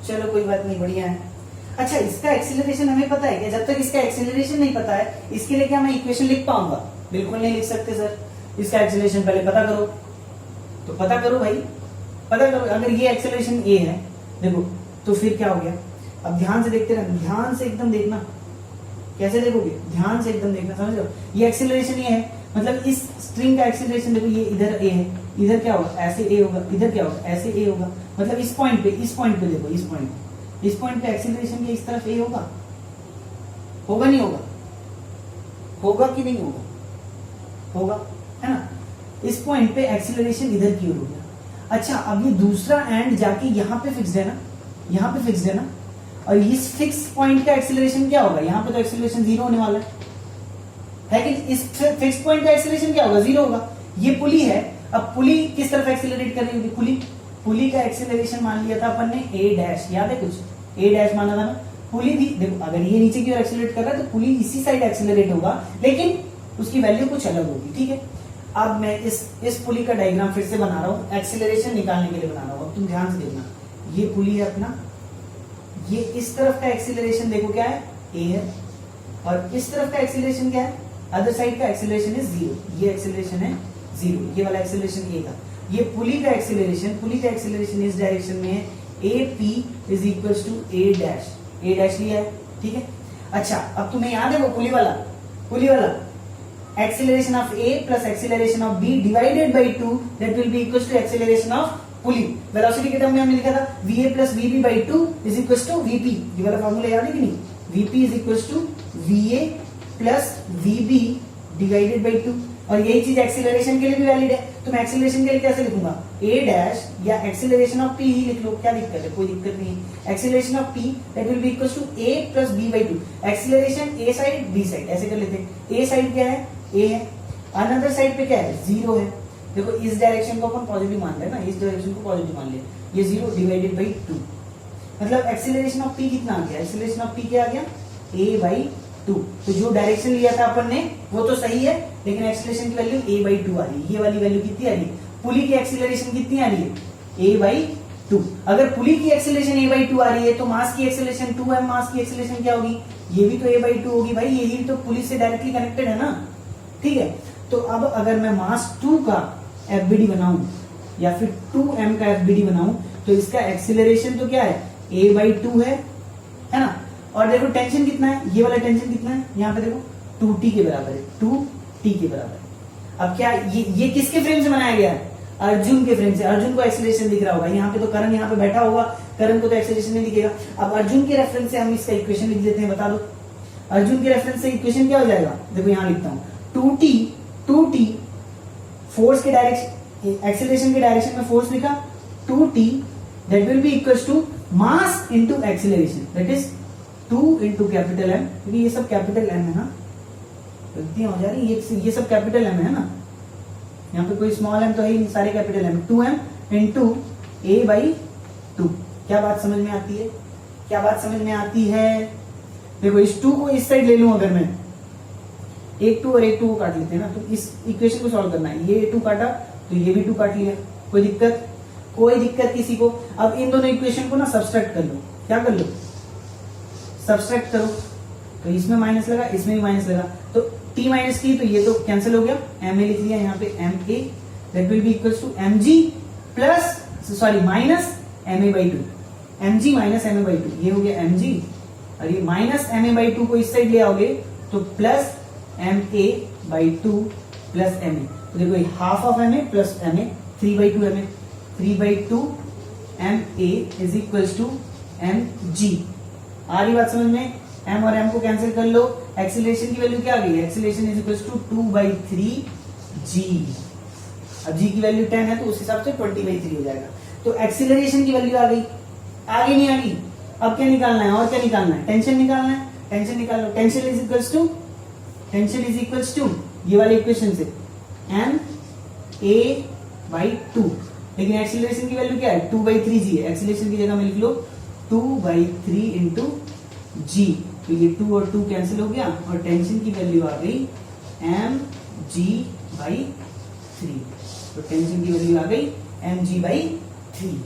चलो कोई बात नहीं, बढ़िया है। अच्छा, इसका एक्सीलरेशन हमें पता है क्या? जब तक इसका एक्सीलरेशन नहीं पता है, इसके लिए क्या मैं इक्वेशन लिख पाऊंगा? बिल्कुल नहीं लिख सकते सर। इसका एक्सीलरेशन पहले पता करो, तो पता करो भाई, पता करो। अगर ये एक्सीलरेशन ए है, देखो, तो फिर क्या हो गया? अब ध्यान से देखते रहना, ध्यान से एकदम देखना। कैसे देखोगे? ध्यान से एकदम देखना, समझ लो। ये एक्सीलरेशन ये है, मतलब इस स्ट्रिंग का एक्सीलरेशन देखो, ये इधर ए है, इधर क्या होगा? ऐसे ए होगा, इधर क्या होगा? ऐसे ए होगा। मतलब इस पॉइंट पे देखो, इस पॉइंट पे एक्सीलरेशन के इस तरफ ए होगा, होगा नहीं होगा? होगा कि नहीं होगा? होगा, है ना? इस पॉइंट पे एक्सीलरेशन इधर की ओर हो गया। अच्छा, अब ये दूसरा एंड जाके यहाँ पे फिक्स है ना, यहाँ पे फिक्स है ना, और इस फिक्स पॉइंट का एक्सीलरेशन क्या होगा? यहाँ पे तो एक्सीलरेशन 0 होने वाला है कि इस फिक्स पॉइंट का एक्सीलरेशन क्या होगा? 0 होगा। ये पुली है, अब पुली किस तरफ एक्सीलरेट कर रही होगी? पुली का एक्सीलरेशन मान लिया था अपन ने ए डैश, याद है कुछ? ए डैश माना था ना। पुली भी देखो, अगर ये नीचे की ओर एक्सीलरेट कर रहा है तो पुली इसी साइड एक्सीलरेट होगा, लेकिन उसकी वैल्यू कुछ अलग होगी। ठीक है, अब मैं इस पुली का डायग्राम फिर से बना रहा हूँ, एक्सीलरेशन निकालने के लिए बना रहा हूँ। अब तुम ध्यान से देखना, ये पुली है अपना, ये इस तरफ का एक्सीलरेशन देखो क्या है? ए है, और इस तरफ का एक्सीलरेशन क्या है? अदर साइड का एक्सीलरेशन है 0। ये एक्सीलरेशन है 0, ये वाला एक्सीलरेशन ए था। ये पुली का एक्सीलरेशन इस डायरेक्शन में है, A P is equals to A dash लिया है। ठीक है, अच्छा, अब तुम्हें याद है वो पुली वाला acceleration of A plus acceleration of B divided by 2, that will be equals to acceleration of pulley. Velocity के टर्म में हमने लिखा था va plus vb by 2 is equals to vp। ये वाला फॉर्मूला याद है कि नहीं? vp is equals to va plus vb divided by 2, और यही चीज एक्सीलरेशन के लिए भी वैलिड है। तो मैं एक्सीलरेशन के लिए कैसे लिखूंगा? a डैश या एक्सीलरेशन ऑफ p ही लिख लो, क्या दिक्कत है? कोई दिक्कत नहीं है। Acceleration of p that will be equals to a plus b by 2। Acceleration a side b side, ऐसे कर लेते हैं। a साइड क्या है? a है, अनदर साइड पे क्या है? 0 है। देखो, इस डायरेक्शन को अपन पॉजिटिव मान रहे हैं ना, इस डायरेक्शन को पॉजिटिव मान लिया, ये 0 डिवाइडेड बाई 2, मतलब एक्सीलरेशन ऑफ p कितना आ गया? एक्सीलरेशन ऑफ p क्या आ गया? a by 2। तो जो डायरेक्शन लिया था अपन ने वो तो सही है, लेकिन एक्सीलरेशन की वैल्यू a बाई 2 आ रही है। ये वाली वैल्यू कितनी आ रही है? पुली की एक्सीलरेशन कितनी आ रही है? a by 2। अगर पुली की एक्सीलरेशन a बाई 2 आ रही है तो मास की एक्सीलरेशन 2m, मास की एक्सीलरेशन क्या होगी? ये भी तो a बाई 2 होगी भाई, यही तो पुली से डायरेक्टली कनेक्टेड है ना। ठीक है, तो अब अगर मैं मास 2 का एफबीडी बनाऊं या फिर 2m का एफबीडी बनाऊं, तो इसका एक्सीलरेशन तो क्या है? a बाई 2 है ना। और देखो टेंशन कितना है? ये वाला टेंशन कितना है? यहाँ पे देखो 2t के बराबर है, 2t के बराबर है। अब क्या ये किसके फ्रेम से बनाया गया है? अर्जुन के फ्रेम से। अर्जुन को एक्सीलरेशन दिख रहा होगा, यहाँ पे तो करण यहाँ पे बैठा होगा, करण को तो एक्सीलरेशन नहीं दिखेगा। अब अर्जुन के रेफरेंस से हम इसका इक्वेशन लिख देते हैं, बता दो अर्जुन के रेफरेंस से इक्वेशन क्या हो जाएगा? देखो यहाँ लिखता हूँ, 2t फोर्स के डायरेक्शन, एक्सीलरेशन के डायरेक्शन में फोर्स लिखा, 2t that will be equals to mass into acceleration, that is 2 into capital M, क्योंकि ये सब कैपिटल M है ना, गलतियां हो जा रही है, ये सब कैपिटल M है ना, यहाँ पे कोई स्मॉल m तो है ही, सारे capital M। 2m into a by 2। क्या बात समझ में आती है? क्या बात समझ में आती है? देखो, इस 2 को इस साइड ले लूं, अगर मैं एक 2 और एक 2 को काट लेते हैं ना, तो इस इक्वेशन को सॉल्व करना है। ये 2 काटा तो ये भी 2 काट लिया, कोई दिक्कत? कोई दिक्कत किसी को? अब इन दोनों इक्वेशन को ना सब्सट्रैक्ट कर लो। क्या कर लो? सब्सट्रैक्ट करो, तो इसमें माइनस लगा, इसमें भी माइनस लगा, तो t माइनस t, तो ये तो कैंसिल हो गया, ma लिख लिया यहाँ पे, ma that will be equals to mg plus sorry minus ma by 2, mg minus ma by 2, ये हो गया mg, और ये माइनस ma बाई 2 को इस साइड ले आओगे तो plus ma by 2 plus ma, तो देखो ये half of ma plus ma, 3 by 2 ma, 3 by 2 ma is equals to mg। आ रही बात समझ में? m और m को कैंसिल कर लो, एक्सीलरेशन की वैल्यू क्या आ गई? Acceleration is equals to 2 by 3 g। अब g की वैल्यू 10 है तो उस हिसाब से 20 बाई 3 हो जाएगा। तो एक्सीलरेशन की वैल्यू आ गई, आगे नहीं आ गई। अब क्या निकालना है? और क्या निकालना है? टेंशन निकालना है, टेंशन निकाल लो। टेंशन इज इक्वल्स टू ये वाले इक्वेशन से m a बाई 2, लेकिन एक्सीलरेशन की वैल्यू क्या है? 2 बाई 3 g है। एक्सीलरेशन की जगह में लिख लो 2 बाई 3 इंटू जी। तो ये 2 और 2 कैंसिल हो गया और टेंशन की वैल्यू आ गई mg/3। तो टेंशन की वैल्यू आ गई mg/3।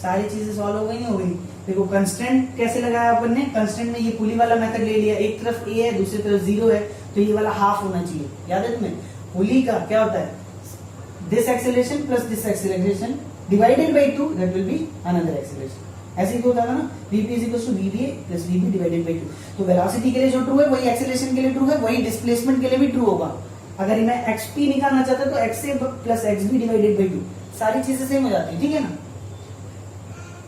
सारी चीजें सॉल्व हो गई, हो गई। देखो कंस्टेंट कैसे लगाया अपन ने, कंस्टेंट में ये पुली वाला मेथड ले लिया, एक तरफ a है दूसरी तरफ 0 है, तो ये वाला हाफ होना चाहिए। याद है तुम्हें पुली का क्या होता है, this acceleration plus this acceleration divided by 2, that will be another acceleration. ऐसे ही तो होता है ना, vp = vba + vb divided by 2। तो वेलोसिटी के लिए जो ट्रू है वही एक्सेलरेशन के लिए ट्रू है, वही डिस्प्लेसमेंट के लिए भी ट्रू होगा। अगर मैं xp निकालना चाहता तो xa + xb डिवाइडेड बाय 2, सारी चीजें सेम हो जाती है, ठीक है ना।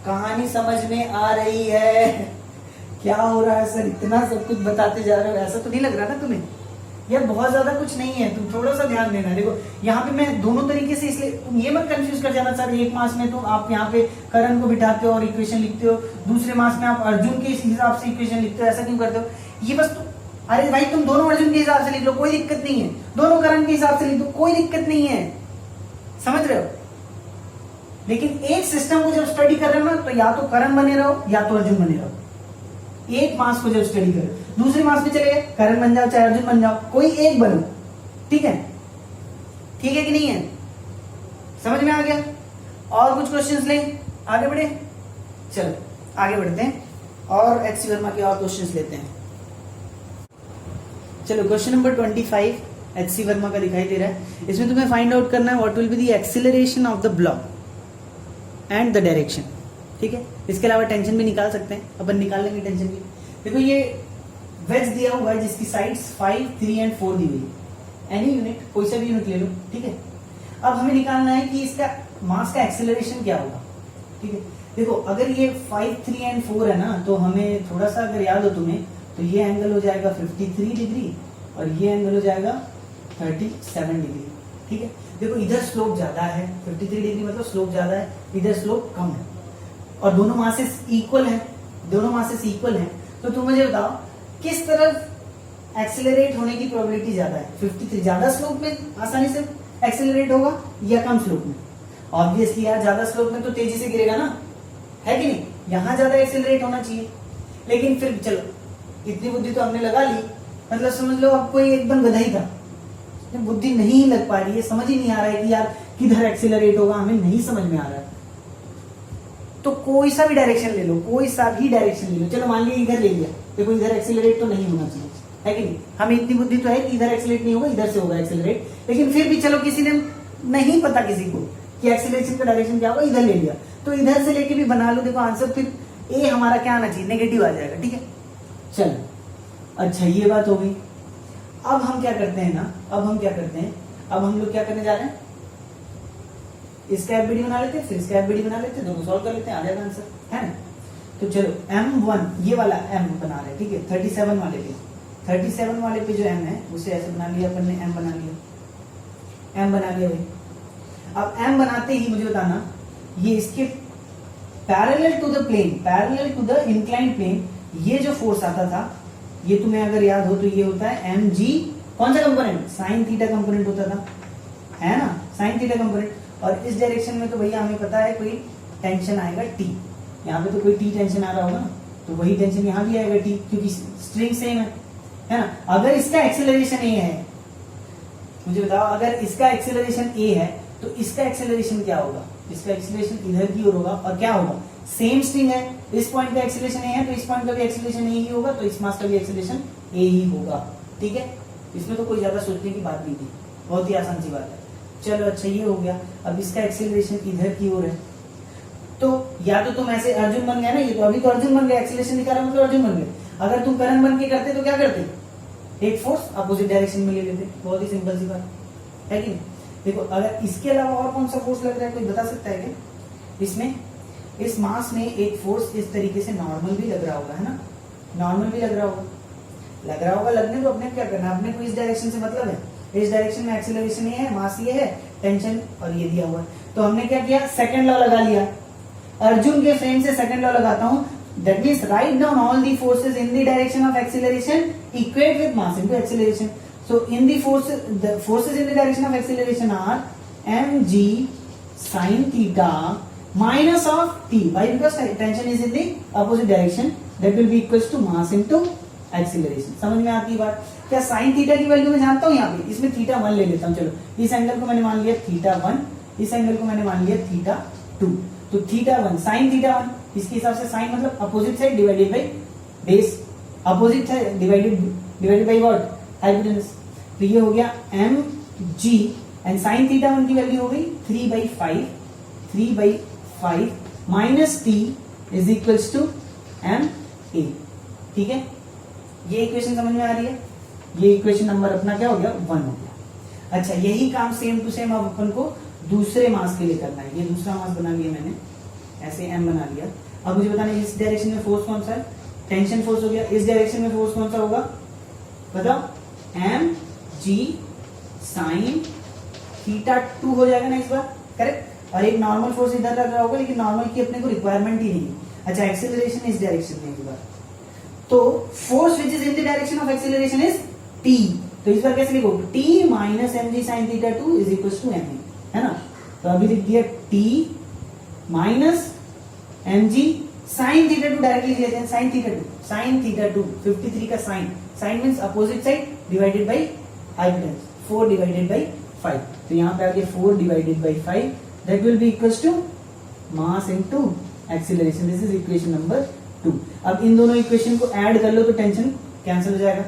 कहानी समझ में आ रही है? क्या हो रहा है सर, इतना सब कुछ बताते जा रहे हो, ऐसा तो नहीं लग रहा ना तुम्हें? यार बहुत ज्यादा कुछ नहीं है, तुम थोड़ा सा ध्यान देना। देखो यहाँ पे मैं दोनों तरीके से, इसलिए तुम ये मत कंफ्यूज कर जाना सर एक मास में तो आप यहाँ पे करण को बिठाते हो और इक्वेशन लिखते हो, दूसरे मास में आप अर्जुन के हिसाब से इक्वेशन लिखते हो, ऐसा क्यों करते हो? ये बस अरे भाई तुम दोनों अर्जुन के हिसाब से लिख लो, कोई दिक्कत नहीं है, दोनों करण के हिसाब से लिख दो, कोई दिक्कत नहीं है, समझ रहे हो। लेकिन एक सिस्टम को जब स्टडी कर रहे हो ना, तो या तो करण बने रहो या तो अर्जुन बने रहो। एक मास को जब स्टडी करो, दूसरे मास में चले गए, करण बन जाओ चाहे अर्जुन बन जाओ, कोई एक बनो, ठीक है? ठीक है कि नहीं है? समझ में आ गया? और कुछ क्वेश्चंस लें, आगे बढ़े? चलो आगे बढ़ते हैं और एच सी वर्मा के और क्वेश्चंस लेते हैं। चलो question number 25 H C Verma का दिखाई दे रहा है। इसमें तुम्हें फाइंड आउट करना है what will be the acceleration of the block and the direction, ठीक है? इसके अलावा टेंशन भी निकाल सकते हैं, अपन निकाल लेंगे टेंशन भी। देखो ये वेज दिया हुआ है जिसकी साइड्स 5, 3 एंड 4 दी हुई है, एनी यूनिट, कोई सा भी यूनिट ले लो, ठीक है? अब हमें निकालना है कि इसका मास का एक्सेलरेशन क्या होगा, ठीक है? देखो अगर ये 5, 3 एंड 4 है ना, तो हमें थोड़ा सा अगर याद हो तुम्हें, तो ये एंगल हो जाएगा 53 डिग्री और ये एंगल हो जाएगा 37 डिग्री, ठीक है? देखो इधर स्लोप ज्यादा है, 53 डिग्री मतलब स्लोप ज्यादा है, इधर स्लोप कम है, और दोनों मासेस इक्वल हैं, दोनों मासेस इक्वल हैं। तो तुम मुझे बताओ किस तरफ एक्सेलरेट होने की प्रोबेबिलिटी ज्यादा है? 53 ज्यादा स्लोप में आसानी से एक्सेलरेट होगा या कम स्लोप में? ऑब्वियसली यार ज्यादा स्लोप में तो तेजी से गिरेगा ना, है कि नहीं? यहां ज्यादा एक्सेलरेट होना चाहिए। लेकिन फिर चलो इतनी बुद्धि तो हमने लगा ली, मतलब समझ लो अब कोई एकदम गधा ही था, बुद्धि नहीं लग पा रही है, समझ ही नहीं आ रहा है कि यार किधर एक्सेलरेट होगा, हमें नहीं समझ में आ रहा है। तो कोई सा भी डायरेक्शन ले लो, कोई सा भी डायरेक्शन ले लो। चलो मान लिया इधर ले लिया, देखो इधर एक्सेलरेट तो नहीं होना चाहिए, है कि नहीं? हमें इतनी बुद्धि तो है कि इधर एक्सेलरेट नहीं होगा, इधर से होगा एक्सेलरेट। लेकिन फिर भी चलो किसी ने नहीं पता किसी को कि एक्सेलरेशन का डायरेक्शन क्या होगा, इधर ले लिया, तो इधर से लेके भी बना लो। देखो आंसर फिर ए हमारा क्या आना चाहिए, नेगेटिव आ जाएगा, ठीक है? चलो अच्छा ये बात हो गई। अब हम क्या करते हैं ना, अब हम क्या करते हैं, अब हम लोग क्या करने जा रहे हैं, इसका एफबीडी बना लेते हैं, फिर इसका एफबीडी बना लेते हैं, दोनों सॉल्व कर लेते हैं, आ जाएगा आंसर, है ना? तो चलो M1 ये वाला M बना रहे हैं, ठीक है? 37 वाले पे, 37 वाले पे जो M है उसे ऐसे बना लिया अपन ने, M बना लिया, M बना लिया भाई। अब M बनाते ही मुझे बताना, ये इसके parallel to the plane, parallel to the inclined plane, ये जो फोर्स आता था, ये तुम्हें अगर याद हो तो ये होता है mg, कौन सा कंपोनेंट? साइन थीटा कंपोनेंट होता था, है ना? Sine theta component. और इस डायरेक्शन में तो भैया हमें पता है कोई टेंशन आएगा t, यहाँ पे तो कोई t टेंशन आ रहा होगा ना, तो वही टेंशन यहाँ भी आएगा t, क्योंकि स्ट्रिंग सेम है ना? अगर इसका एक्सेलरेशन a है, मुझे बताओ अगर इसका एक्सेलरेशन a है तो इसका एक्सेलरेशन क्या होगा? इसका एक्सेलरेशन इधर की ओर होगा, और क्या होगा? सेम स्ट्रिंग है, इस पॉइंट का एक्सेलरेशन a है तो इस पॉइंट का भी एक्सेलरेशन a ही होगा, तो इस मास का भी एक्सेलरेशन a ही होगा, ठीक है? इसमें तो कोई ज्यादा सोचने की बात नहीं थी, बहुत ही आसान सी बात है। चलो अच्छा ये हो गया। अब इसका एक्सेलरेशन इधर की ओर है, तो या तो तुम ऐसे अर्जुन बन गया ना, ये तो अभी तो अर्जुन बन गया, एक्सेलरेशन निकाला मतलब अर्जुन बन गया। अगर तुम करण बन के करते तो क्या करते? एक फोर्स अपोजिट डायरेक्शन में ले लेते, बहुत ही सिंपल सी बात है कि नहीं? देखो अगर इसके अलावा और कौन सा फोर्स लग रहा है, कोई बता सकता है क्या? इसमें इस मास में एक फोर्स इस तरीके से नॉर्मल भी लग रहा होगा, है ना? नॉर्मल भी लग रहा होगा, लगने को अपने क्या करना, अपने को इस डायरेक्शन से मतलब है, इस डायरेक्शन में एक्सेलरेशन ये है, मास ये है, टेंशन और ये दिया हुआ है। तो हमने क्या किया, सेकंड लॉ लगा लिया। अर्जुन के फ्रेम से सेकंड लॉ लगाता हूं, that means right down all the forces in the direction of acceleration equate with mass into acceleration. So in the forces in the direction of acceleration are mg sin theta minus of t, why? Because tension is in the opposite direction, that will be equals to mass into acceleration. समझ में आती है बात? क्या sine theta की value मैं जानता हूँ यहाँ पे, इसमें थीटा 1 ले लेता हूँ। चलो इस एंगल को मैंने मान लिया थीटा 1, इस एंगल को मैंने मान लिया थीटा 2। तो थीटा 1 साइन थीटा 1, इसके हिसाब से साइन मतलब opposite side divided by base, opposite side divided by what, hypotenuse. तो ये हो गया M G and sine theta 1 की वैल्यू हो गई 3/5 minus T is equals to M A. ठीक है, ये इक्वेशन समझ में आ रही है? ये इक्वेशन नंबर अपना क्या हो गया, 1 हो गया। अच्छा, यही काम सेम टू सेम अब अपन को दूसरे मास के लिए करना है। ये दूसरा मास बना लिया मैंने, ऐसे एम बना लिया। अब मुझे बताना है इस डायरेक्शन में फोर्स कौन सा है, टेंशन फोर्स हो गया। इस डायरेक्शन में फोर्स कौन सा होगा बताओ, एम जी साइन थीटा 2 हो जाएगा ना इस बार, करेक्ट। और एक नॉर्मल फोर्स इधर लग रहा होगा, लेकिन नॉर्मल की अपने को रिक्वायरमेंट ही नहीं है। अच्छा, एक्सेलरेशन इस डायरेक्शन में इस बार, तो force which is in the direction of acceleration is T. तो इस बार कैसे लिखो, T minus M G sine theta 2 is equal to M, है ना। तो अभी लिख दिया T minus M G sine theta 2, directly लिख लेते हैं साइन थीटा 2 53 का sine, sine means opposite side divided by hypotenuse, 4 divided by 5। तो यहाँ पे आ गया 4 divided by 5, that will be equals to mass into acceleration. This is equation number 2। अब इन दोनों इक्वेशन को ऐड कर लो तो टेंशन कैंसिल हो जाएगा,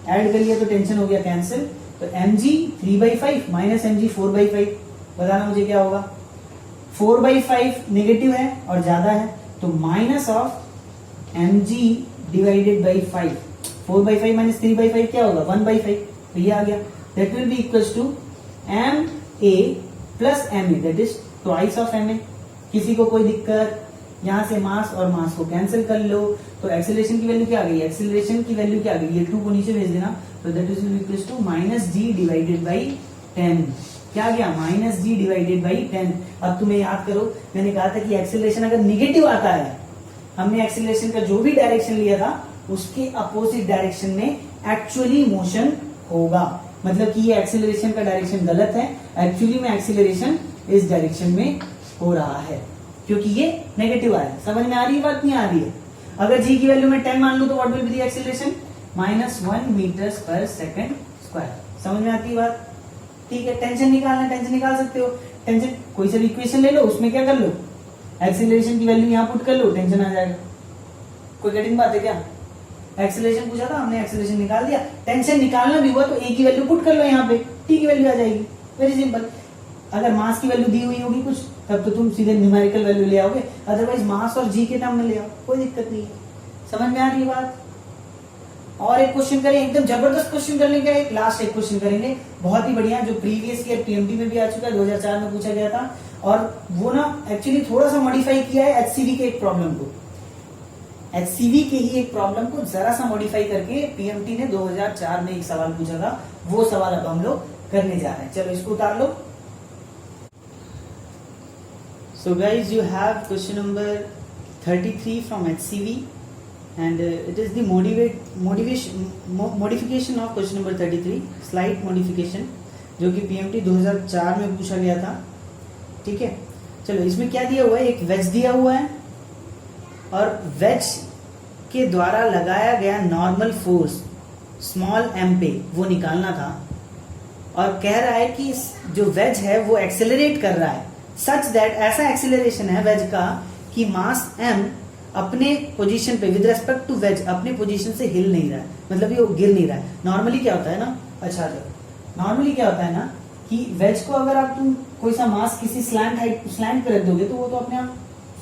ऐड कर लिया तो टेंशन हो गया कैंसिल। तो mg 3/5 माइनस mg 4/5, बताना मुझे क्या होगा। 4/5 नेगेटिव है और ज्यादा है, तो minus of mg divided by 5, 4/5 minus 3/5 क्या होगा 1/5। तो ये आ गया, that will be equals to ma plus ma, that is twice of ma। किसी को कोई दिक्कत, यहां से मास और मास को कैंसिल कर लो। तो एक्सेलरेशन की वैल्यू क्या आ गई, एक्सेलरेशन की वैल्यू क्या आ गई, ये 2 को नीचे भेज देना। तो that is equals to minus G divided by 10। क्या आ गया, माइनस जी डिवाइडेड बाई 10। अब तुम्हें याद करो, मैंने कहा था कि एक्सेलरेशन अगर निगेटिव आता है, हमने एक्सेलरेशन का जो भी डायरेक्शन लिया था उसके अपोजिट डायरेक्शन में एक्चुअली मोशन होगा। मतलब कि ये एक्सेलरेशन का डायरेक्शन गलत है, एक्चुअली में एक्सेलरेशन इस डायरेक्शन में हो रहा है, क्योंकि ये नेगेटिव आया। समझ में आ रही है बात, नहीं आ रही है? अगर जी की वैल्यू में 10 मान लूं तो what will be the acceleration, -1 metres per second square. समझ में आती है बात? ठीक है, टेंशन निकालना, टेंशन निकाल सकते हो। टेंशन कोई सा भी इक्वेशन ले लो, उसमें क्या कर लो, एक्सेलरेशन की वैल्यू यहाँ पुट कर लो, टेंशन आ जाएगा। कोई कठिन बात है क्या? एक्सेलरेशन पूछा था हमने, एक्सेलरेशन निकाल दिया। टेंशन निकालना भी हुआ तो ए की वैल्यू पुट कर लो यहाँ पे, टी की वैल्यू आ जाएगी, वेरी सिंपल। अगर मास की वैल्यू दी हुई होगी कुछ, तब तो तुम सीधे न्यूमेरिकल वैल्यू ले आओगे, अदरवाइज मास और जी के टर्म में ले आओ, कोई दिक्कत नहीं है। समझ में आ रही है बात? और एक क्वेश्चन करें, एकदम जबरदस्त क्वेश्चन करने का, एक लास्ट एक क्वेश्चन करेंगे, बहुत ही बढ़िया, जो प्रीवियस ईयर पीएमटी में भी आ चुका है, 2004 में पूछा गया था। और वो ना एक्चुअली थोड़ा सा मॉडिफाई किया है एचसीवी के एक प्रॉब्लम को, एचसीवी के ही एक प्रॉब्लम को जरा सा मॉडिफाई करके पीएमटी ने 2004 में एक सवाल पूछा था, वो सवाल अब हम लोग करने जा रहे हैं। चलो इसको उतार लो। So guys, you have question number 33 from HCV and it is the modification of question number 33, slight modification, जो कि PMT 2004 में पूछा गया था। ठीक है, चलो इसमें क्या दिया हुआ है, एक वेज दिया हुआ है और वेज के द्वारा लगाया गया नॉर्मल फोर्स स्मॉल एम पे वो निकालना था, और कह रहा है कि जो वेज है वो एक्सेलरेट कर रहा है सच दैट, ऐसा एक्सेलरेशन है वेज का कि मास m अपने पोजीशन पे विद रेस्पेक्ट टू वेज अपने पोजीशन से हिल नहीं रहा है, मतलब ये गिर नहीं रहा है। नॉर्मली क्या होता है ना, अच्छा नॉर्मली क्या होता है ना कि वेज को अगर आप तुम कोई सा मास किसी स्लैंट पे रख दोगे तो वो तो अपने आप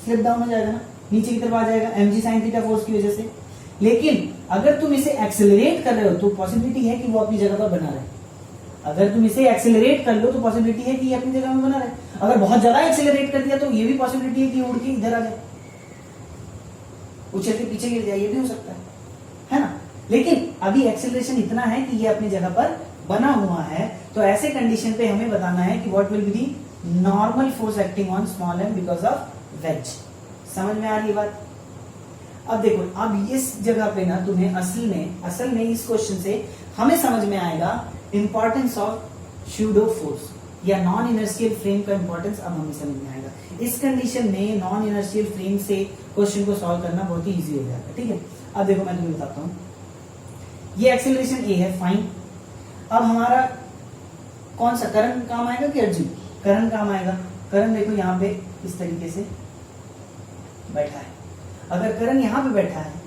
स्लिप डाउन हो जाएगा ना, नीचे की तरफ आ जाएगा mg sin थीटा फोर्स की वजह से। लेकिन अगर तुम इसे एक्सेलरेट कर रहे हो तो पॉसिबिलिटी है कि वो अपनी जगह पर बना रहे। अगर तुम इसे एक्सेलरेट कर लो तो पॉसिबिलिटी है कि ये अपनी जगह में बना रहे। अगर बहुत ज्यादा एक्सेलरेट कर दिया तो ये भी पॉसिबिलिटी है कि उड़ के इधर आ जाए, उछल के पीछे गिर जाए, ये भी हो सकता है ना। लेकिन अभी एक्सेलरेशन इतना है कि ये अपनी जगह पर बना हुआ है, तो ऐसे कंडीशन पे हमें बताना है कि what will be the normal force acting on small M because of wedge. समझ में आ रही है बात? अब देखो, अब इस जगह पे ना तुम्हें असल में इस क्वेश्चन से हमें समझ में आएगा इंपॉर्टेंस ऑफ स्यूडो फोर्स या नॉन इनर्शियल फ्रेम का इंपॉर्टेंस अब हमें समझ में आएगा। इस कंडीशन में नॉन इनर्शियल फ्रेम से क्वेश्चन को सॉल्व करना बहुत ही इजी हो जाएगा। ठीक है, अब देखो मैं तुम्हें बताता हूँ, ये एक्सेलरेशन ए है, फाइन। अब हमारा कौन सा करंट काम आएगा कि अर्जुन? करंट काम आएगा। करंट देखो यहाँ पे इस तरीके से बैठा है, अगर करंट यहाँ पे बैठा है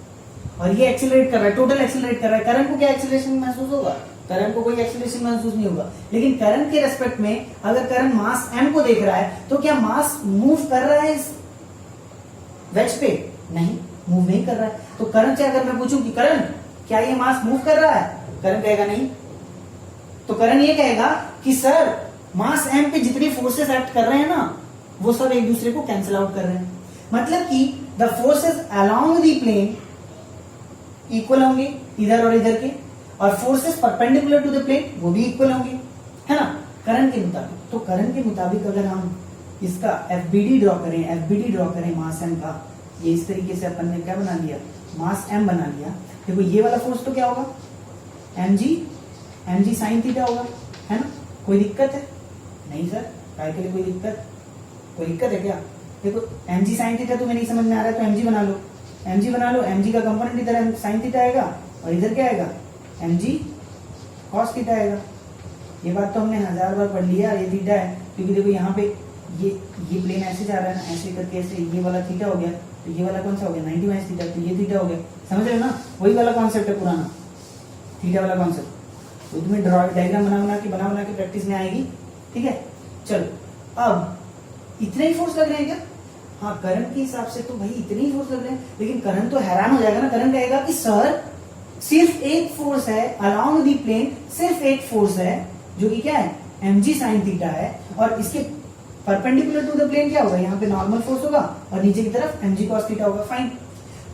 और ये एक्सेलरेट कर रहा है, टोटल एक्सेलरेट कर रहा है, करंट को क्या एक्सेलरेशन महसूस होगा? करंट को कोई एक्सेलरेशन महसूस नहीं होगा। लेकिन करंट के रेस्पेक्ट में अगर करंट मास m को देख रहा है तो क्या मास मूव कर रहा है इस वेज पे? नहीं, मूव नहीं कर रहा है। तो करंट से अगर मैं पूछूं कि करंट क्या ये मास मूव कर रहा है, करंट कहेगा नहीं। तो करंट ये कहेगा कि सर मास m पे जितने फोर्सेस एक्ट कर रहे हैं ना, वो सब एक दूसरे को कैंसिल आउट कर रहे हैं। मतलब कि the forces along the plane equal होंगे इधर और इधर के, और forces perpendicular to the plane वो भी इक्वल होंगे, है ना, करंट के मुताबिक। तो करंट के मुताबिक अगर हम इसका एफबीडी ड्रॉ करें मास m का, ये इस तरीके से अपन ने क्या बना लिया, मास m बना लिया। देखो ये वाला फोर्स तो क्या होगा, mg साइन थीटा होगा, है ना। कोई दिक्कत है? नहीं सर, काय के लिए कोई दिक्कत है क्या? देखो mg साइन थीटा तुम्हें नहीं समझ में आ रहा है तो mg बना लो, mg का कंपोनेंट इधर साइन थीटा आएगा और इधर क्या आएगा, mg cos थीटा आएगा। ये बात तो हमने 1000 बार पढ़ लिया, ये थीटा है क्योंकि देखो यहाँ पे ये प्लेन ऐसे जा रहा है ना, ऐसे करके ऐसे, ये वाला थीटा हो गया, तो ये वाला कौन सा हो गया, 90 माइनस थीटा, तो ये थीटा हो गया। समझ रहे हो ना, वही वाला कॉन्सेप्ट है पुराना थीटा वाला कॉन्सेप्ट। तो तुम्हें डायग्राम बना बना के प्रैक्टिस में आएगी। ठीक है, चलो अब इतने ही फोर्स लग रहे हैं क्या? हाँ, करंट के हिसाब से तो भाई इतने ही फोर्स लग रहे हैं, लेकिन करंट तो हैरान हो जाएगा ना। करंट कहेगा कि सर सिर्फ एक फोर्स है अलोंग दी प्लेन, सिर्फ एक फोर्स है जो कि क्या है, mg साइन थीटा है, और इसके परपेंडिकुलर टू द प्लेन क्या होगा, यहाँ पे नॉर्मल फोर्स होगा और नीचे की तरफ mg cos थीटा होगा। फाइन।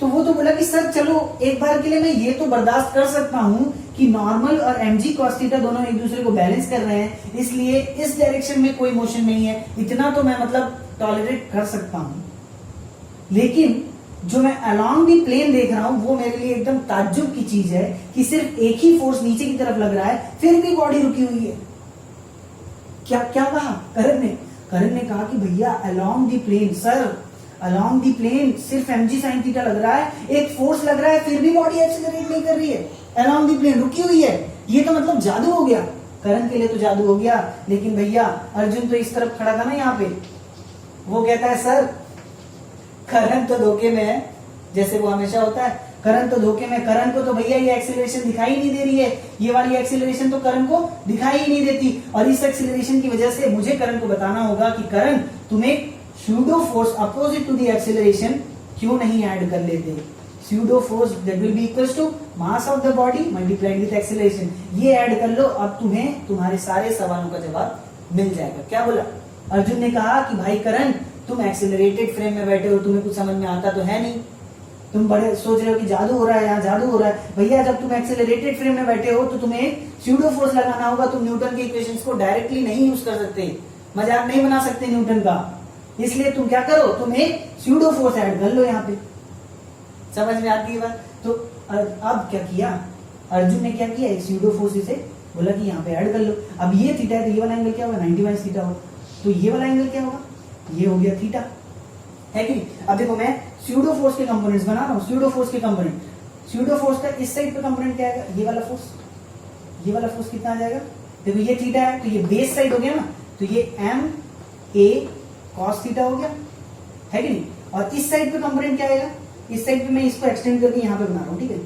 तो वो तो बोला कि सर चलो एक बार के लिए मैं ये तो बर्दाश्त कर सकता हूँ कि नॉर्मल और mg cos थीटा दोनों एक दूसरे को बैलेंस कर रहे हैं, इसलिए इस डायरेक्शन में कोई मोशन नहीं है, इतना तो मैं मतलब टॉलरेट कर सकता हूँ। लेकिन जो मैं अलोंग दी प्लेन देख रहा हूं वो मेरे लिए एकदम ताज्जुब की चीज है कि सिर्फ एक ही फोर्स नीचे की तरफ लग रहा है, फिर भी बॉडी रुकी हुई है। क्या कहा करंट ने कहा कि भैया along the plane, sir along the plane सिर्फ mg साइन थीटा लग रहा है, एक फोर्स लग रहा है, फिर भी बॉडी एक्सेलरेट नहीं कर रही है, अलोंग दी प्लेन रुकी हुई है। ये तो मतलब जादू हो गया, करंट के लिए तो जादू हो गया। लेकिन भैया अर्जुन तो इस तरफ खड़ा था ना यहाँ पे, वो कहता है सर करंट तो धोखे में है, जैसे वो हमेशा होता है, करंट तो धोखे में, करंट को तो भैया ये एक्सेलरेशन दिखाई नहीं दे रही है, ये वाली एक्सेलरेशन तो करंट को दिखाई ही नहीं देती। और इस एक्सेलरेशन की वजह से मुझे करंट को बताना होगा कि करंट तुम्हें pseudo force opposite to the acceleration क्यों नहीं ऐड कर लेते। Pseudo force that will be equals to mass of the body multiplied with acceleration, ये ऐड कर लो, अब तुम्हें तुम्हारे सारे सवालों का जवाब मिल जाएगा। क्या बोला अर्जुन ने? कहा कि भाई करंट तुम एक्सेलरेटेड फ्रेम में बैठे हो, तुम्हें कुछ समझ में आता तो है नहीं, तुम बड़े सोच रहे हो कि जादू हो रहा है, यहाँ जादू हो रहा है। भैया जब तुम एक्सेलरेटेड फ्रेम में बैठे हो तो तुम्हें स्यूडो फोर्स लगाना होगा। तुम न्यूटन के इक्वेशंस को डायरेक्टली नहीं यूज कर सकते, मजाक नहीं बना सकते न्यूटन का, इसलिए तुम क्या करो, तुम एक स्यूडो फोर्स ऐड कर लो यहाँ पे। समझ में आती है बात? तो अब क्या किया अर्जुन ने, क्या किया, एक स्यूडो फोर्स इसे बोला कि यहाँ पे ऐड कर लो। अब ये थीटा है तो ये वाला एंगल क्या होगा, 90 माइनस थीटा होगा, तो ये वाला एंगल क्या होगा, ये हो गया थीटा, है कि नहीं। अब देखो मैं स्यूडो फोर्स के कंपोनेंट्स बना रहा हूँ, स्यूडो फोर्स के कंपोनेंट, स्यूडो फोर्स का इस साइड पे कंपोनेंट क्या आएगा, ये वाला फोर्स कितना आ जाएगा, देखो ये थीटा है तो ये बेस साइड हो गया ना, तो ये m a cos थीटा हो गया, है कि नहीं। और इस साइड पे कंपोनेंट क्या आएगा, इस साइड पे मैं इसको एक्सटेंड करके यहाँ पे बना रहा हूँ, ठीक है।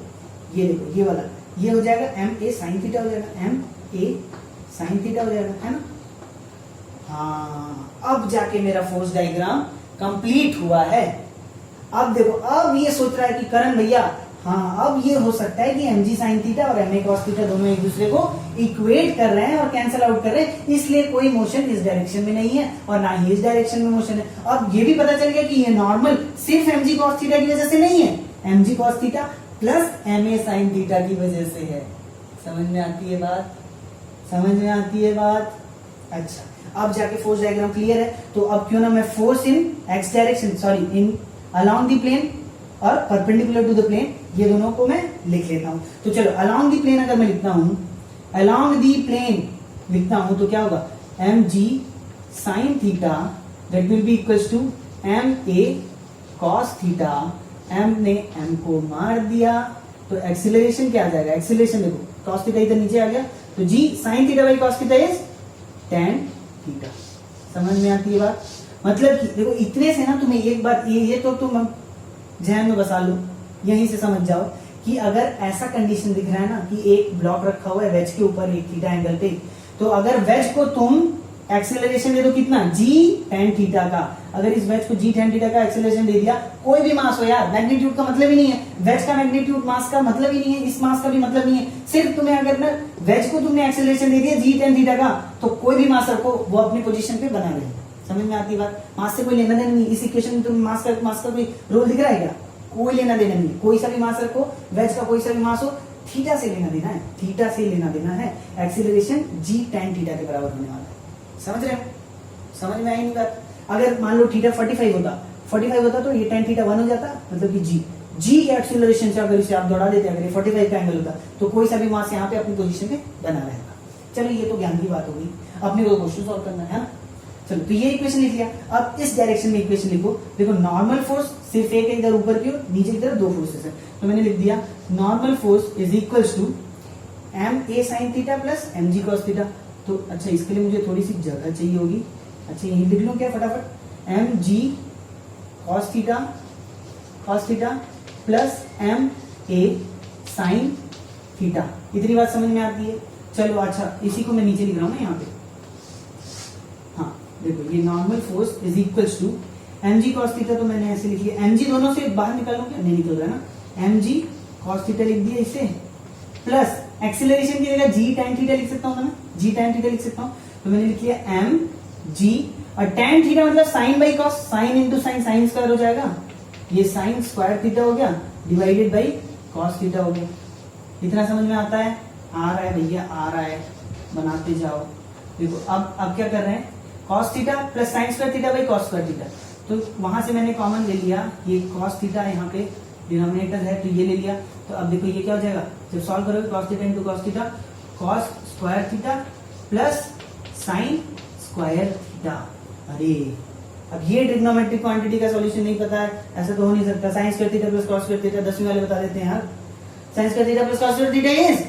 ये देखो ये वाला, ये हो जाएगा m a sin थीटा हो जाएगा, m a sin थीटा हो जाएगा, है ना। हाँ, अब जाके मेरा फोर्स डायग्राम कंप्लीट हुआ है। अब देखो, अब ये सोच रहा है कि करण भैया, हाँ अब ये हो सकता है कि mg sin थीटा और ma cos थीटा दोनों एक दूसरे को इक्वेट कर रहे हैं और कैंसिल आउट कर रहे हैं, इसलिए कोई मोशन इस डायरेक्शन में नहीं है और ना ही इस डायरेक्शन में मोशन है। अब ये भी पता चल गया कि ये नॉर्मल सिर्फ mg cos थीटा की वजह से नहीं है, mg cos theta plus ma sin theta की वजह से है। समझ में आती है बात? समझ में आती है बात? अच्छा, अब जाके फोर्स डायग्राम क्लियर है। तो अब क्यों ना मैं force in X direction, sorry in along the plane और परपेंडिकुलर टू द प्लेन, ये दोनों को मैं लिख लेता हूं। तो चलो अलोंग द प्लेन अगर मैं लिखता हूं, अलोंग द प्लेन लिखता हूं तो क्या होगा, mg sin theta that will be equals to M A cos theta, M ने एम को मार दिया तो एक्सीलरेशन क्या आ जाएगा, एक्सीलरेशन देखो कॉस थीटा इधर नीचे आ गया तो g sine theta by cos theta is tan theta. समझ में आती है बात? मतलब कि देखो इतने से ना तुम्हें एक बात ये तो तुम ध्यान में बसा लो, यहीं से समझ जाओ कि अगर ऐसा कंडीशन दिख रहा है ना कि एक ब्लॉक रखा हुआ है वेज के ऊपर एक थीटा एंगल पे, तो अगर वेज को तुम एक्सेलरेशन दे दो कितना जी टेन थीटा का, अगर इस वेज को जी टेन थीटा का एक्सेलरेशन दे दिया, कोई भी मास हो यार, मैग्नीट्यूड का मतलब ही नहीं है, वेज का मैग्नीट्यूड मास का मतलब ही नहीं है, इस मास का भी मतलब नहीं है, सिर्फ तुम्हें अगर ना वेज को तुमने एक्सेलरेशन दे दिया जी टेन थीटा का, तो कोई भी मास रखो वो अपनी पोजीशन पे बना रहेगा। समझ में आती है बात? मास से कोई लेना देना नहीं, इस इक्वेशन में तुम मास का कोई रोल दिख रहा है क्या? कोई लेना देना नहीं, कोई सा भी मास रखो, वेज का कोई सा भी मास हो, थीटा से लेना देना है, थीटा से लेना देना है, एक्सीलरेशन जी टेन थीटा के बराबर होने वाला है। समझ रहे हो? समझ में आई नहीं बात? अगर मान लो थीटा 45 होता तो ये टेन थीटा 1 हो जाता, मतलब कि जी के एक्सीलरेशन से अगर इसे आप दौड़ा देते, अगर ये 45 का एंगल होता तो कोई सा भी मास यहाँ पे अपनी पोजीशन पे बना रहेगा। चलो ये तो ज्ञान की बात हो गई, अपने को क्वेश्चन सॉल्व करना है ना। चलो तो ये इक्वेशन लिख लिया, अब इस डायरेक्शन में इक्वेशन लिखो। देखो नॉर्मल फोर्स सिर्फ एक है, इधर ऊपर की ओर, नीचे की तरफ दो फोर्सेस है, तो मैंने लिख दिया normal force is equals to M A sine theta plus M G cos theta. तो अच्छा इसके लिए मुझे थोड़ी सी जगह चाहिए होगी, अच्छा यही लिख लूं क्या फटाफट, M G cos theta plus M A sine theta. इतनी बात समझ में आती है? चलो अच्छा इसी को मैं नीचे लिख रहा हूँ ना यहाँ पे, हाँ देखो ये normal force is equals to M G cos theta, तो मैंने ऐसे लिख लिया, एम जी दोनों से बाहर निकाल लो क्या, नहीं निकल रहा है ना, एम जी कॉस थीटा लिख दिया इसे, प्लस एक्सीलरेशन की जगह जी टेन थीटा लिख सकता हूँ ना, जी टेन थीटा लिख सकता हूँ, तो मैंने लिख लिया एम जी, और टेन थीटा मतलब sine by cos, sine into sine, sine square हो जाएगा, ये साइन स्क्वायर थीटा हो गया डिवाइडेड बाई कॉस थीटा हो गया। इतना समझ में आता है? आ रहा है भैया, आ रहा है, बनाते जाओ। देखो अब क्या कर रहे हैं, cos theta plus sine square theta by cos square theta, तो वहां से मैंने कॉमन ले लिया, ये कॉस थीटा यहाँ पे डिनोमिनेटर है तो ये ले लिया, तो अब देखो ये क्या हो जाएगा, जब सॉल्व करोगे cos theta into cos theta, cos square theta plus sine square theta. अरे अब ये ट्रिग्नोमेट्रिक क्वांटिटी का सॉल्यूशन नहीं पता है, ऐसा तो हो नहीं सकता। Sine square theta plus cos square theta 10वीं वाले बता देते हैं यार, sine square theta plus cos square theta is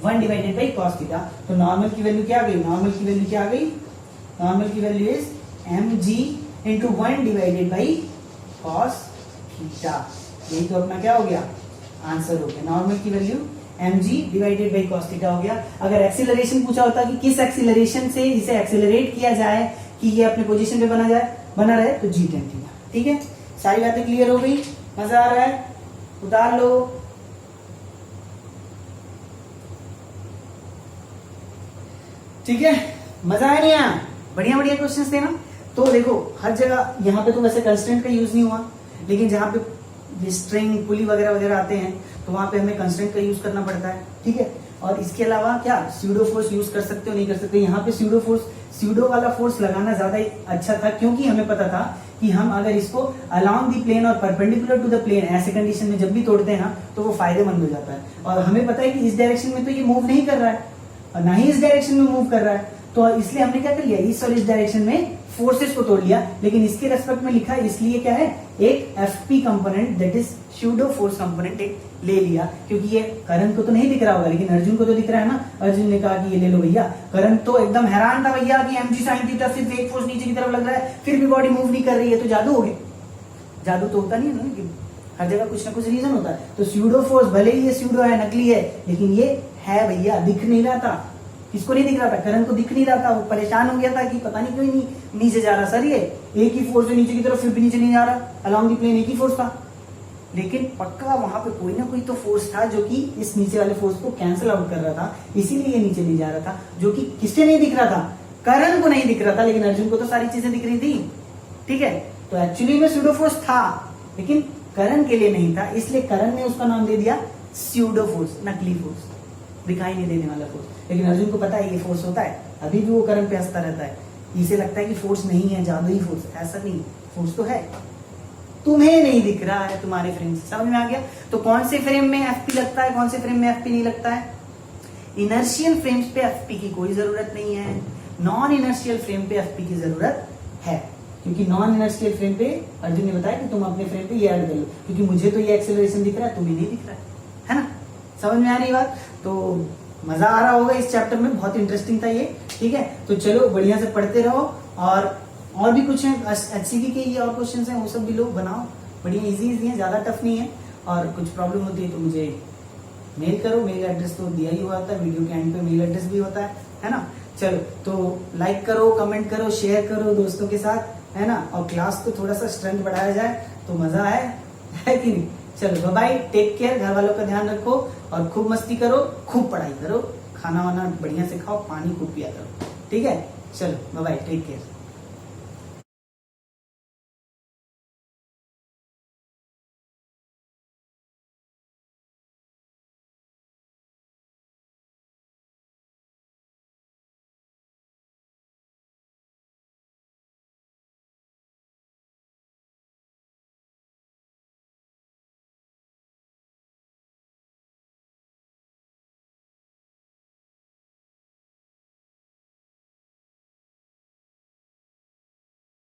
1 divided by cos theta. तो नॉर्मल की वैल्यू क्या आ गई, नॉर्मल की वैल्यू क्या आ गई, नॉर्मल की value is M G into 1 divided by cos theta. यही तो अपना क्या हो गया, आंसर हो गया। नॉर्मल की value M G divided by cos theta हो गया। अगर एक्सीलरेशन पूछा होता कि किस एक्सीलरेशन से इसे एक्सीलरेट किया जाए कि ये अपने पोजीशन पे बना रहे, तो जी टेन थीटा। ठीक है, सारी बातें क्लियर हो गई, मजा आ रहा है, उतार लो। ठीक है, मजा आया नहीं आया? बढ़िया बढ़िया क्वेश्चंस थे ना। तो देखो हर जगह यहाँ पे तो वैसे कंस्ट्रेंट का यूज नहीं हुआ, लेकिन जहाँ पे स्ट्रिंग पुली वगैरह वगैरह आते हैं तो वहां पे हमें कंस्ट्रेंट का यूज करना पड़ता है। ठीक है, और इसके अलावा क्या स्यूडो फोर्स यूज कर सकते हो, नहीं कर सकते। यहाँ पे स्यूडो वाला फोर्स लगाना ज्यादा अच्छा था, क्योंकि हमें पता था कि हम अगर इसको अलोंग दी प्लेन और परपेंडिकुलर टू द प्लेन ऐसे कंडीशन में जब भी तोड़ते हैं ना तो वो फायदेमंद हो जाता है। और हमें पता है कि इस डायरेक्शन में तो ये मूव नहीं कर रहा है और ना ही इस डायरेक्शन में मूव कर रहा है, तो इसलिए हमने क्या कर लिया, इस और इस डायरेक्शन में फोर्सेस को तोड़ लिया। लेकिन इसके रेस्पेक्ट में लिखा है इसलिए क्या है, एक FP component that is pseudo force component एक ले लिया, क्योंकि ये करण को तो नहीं दिख रहा होगा लेकिन अर्जुन को तो दिख रहा है ना। अर्जुन ने कहा कि ये ले लो भैया। करण तो एकदम हैरान था भैया कि एमजी साइन थीटा सिर्फ एक फोर्स नीचे की तरफ लग रहा है फिर भी बॉडी मूव नहीं कर रही है, तो जादू हो गया। जादू तो होता नहीं है ना, कि हर जगह कुछ ना कुछ रीजन होता है। तो स्यूडो फोर्स भले ही ये स्यूडो है, नकली है, लेकिन ये है भैया, दिख नहीं रहा था। किसको नहीं दिख रहा था, करण को दिख नहीं रहा था। वो परेशान हो गया था कि पता नहीं क्यों नहीं नीचे जा रहा। सर ये एक ही फोर्स है नीचे की तरफ फिर भी नीचे नहीं जा रहा, अलोंग दी प्लेन एक ही फोर्स था। लेकिन पक्का वहां पे कोई ना कोई तो फोर्स था जो कि इस नीचे वाले फोर्स को कैंसिल आउट कर रहा था, इसीलिए ये नीचे नहीं जा रहा था। जो कि किससे नहीं दिख रहा था, करण को नहीं दिख रहा था, लेकिन अर्जुन को तो सारी चीजें दिख रही थी। ठीक है, तो एक्चुअली में स्यूडो फोर्स था लेकिन करण के लिए नहीं था, इसलिए करण ने उसका नाम दे दिया स्यूडो फोर्स, नकली फोर्स, दिखाई नहीं देने वाला फोर्स। लेकिन अर्जुन को पता है ये फोर्स होता है, अभी भी वो करण पे हंसता रहता है। इसे लगता है कि फोर्स नहीं है, जादुई फोर्स, ऐसा नहीं, फोर्स तो है, तुम्हें नहीं दिख रहा है, तुम्हारे फ्रेम से। समझ में आ गया? तो कौन से फ्रेम में एफपी लगता है, कौन से फ्रेम में एफपी नहीं लगता है? इनर्शियल फ्रेम्स पे एफपी की कोई जरूरत नहीं है, नॉन इनर्शियल फ्रेम पे एफपी की जरूरत है, क्योंकि नॉन इनर्शियल फ्रेम पे अर्जुन ने बताया कि तुम अपने फ्रेम पे ये ऐड कर लो, क्योंकि मुझे तो ये एक्सेलरेशन दिख रहा है, तुम्हें नहीं दिख रहा है ना। समझ में आ रही बात? तो मजा आ रहा होगा इस चैप्टर में, बहुत इंटरेस्टिंग था ये। ठीक है, तो चलो बढ़िया से पढ़ते रहो, और भी कुछ है एचसीवी के ये और क्वेश्चंस हैं, वो सब भी लोग बनाओ, बढ़िया इजी है, ज्यादा टफ नहीं है। और कुछ प्रॉब्लम होती है तो मुझे मेल करो, मेल एड्रेस तो दिया ही हुआ होता है, वीडियो के एंड पे मेल एड्रेस भी होता है ना। चलो तो लाइक करो, कमेंट करो, शेयर करो दोस्तों के साथ, है ना। और क्लास को थोड़ा सा स्ट्रेंथ बढ़ाया जाए तो मजा है कि नहीं। चलो बाय, टेक केयर, घर वालों का ध्यान रखो और खूब मस्ती करो, खूब पढ़ाई करो, खाना वाना बढ़िया से खाओ, पानी खूब पिया करो। ठीक है, चलो बाय, टेक केयर।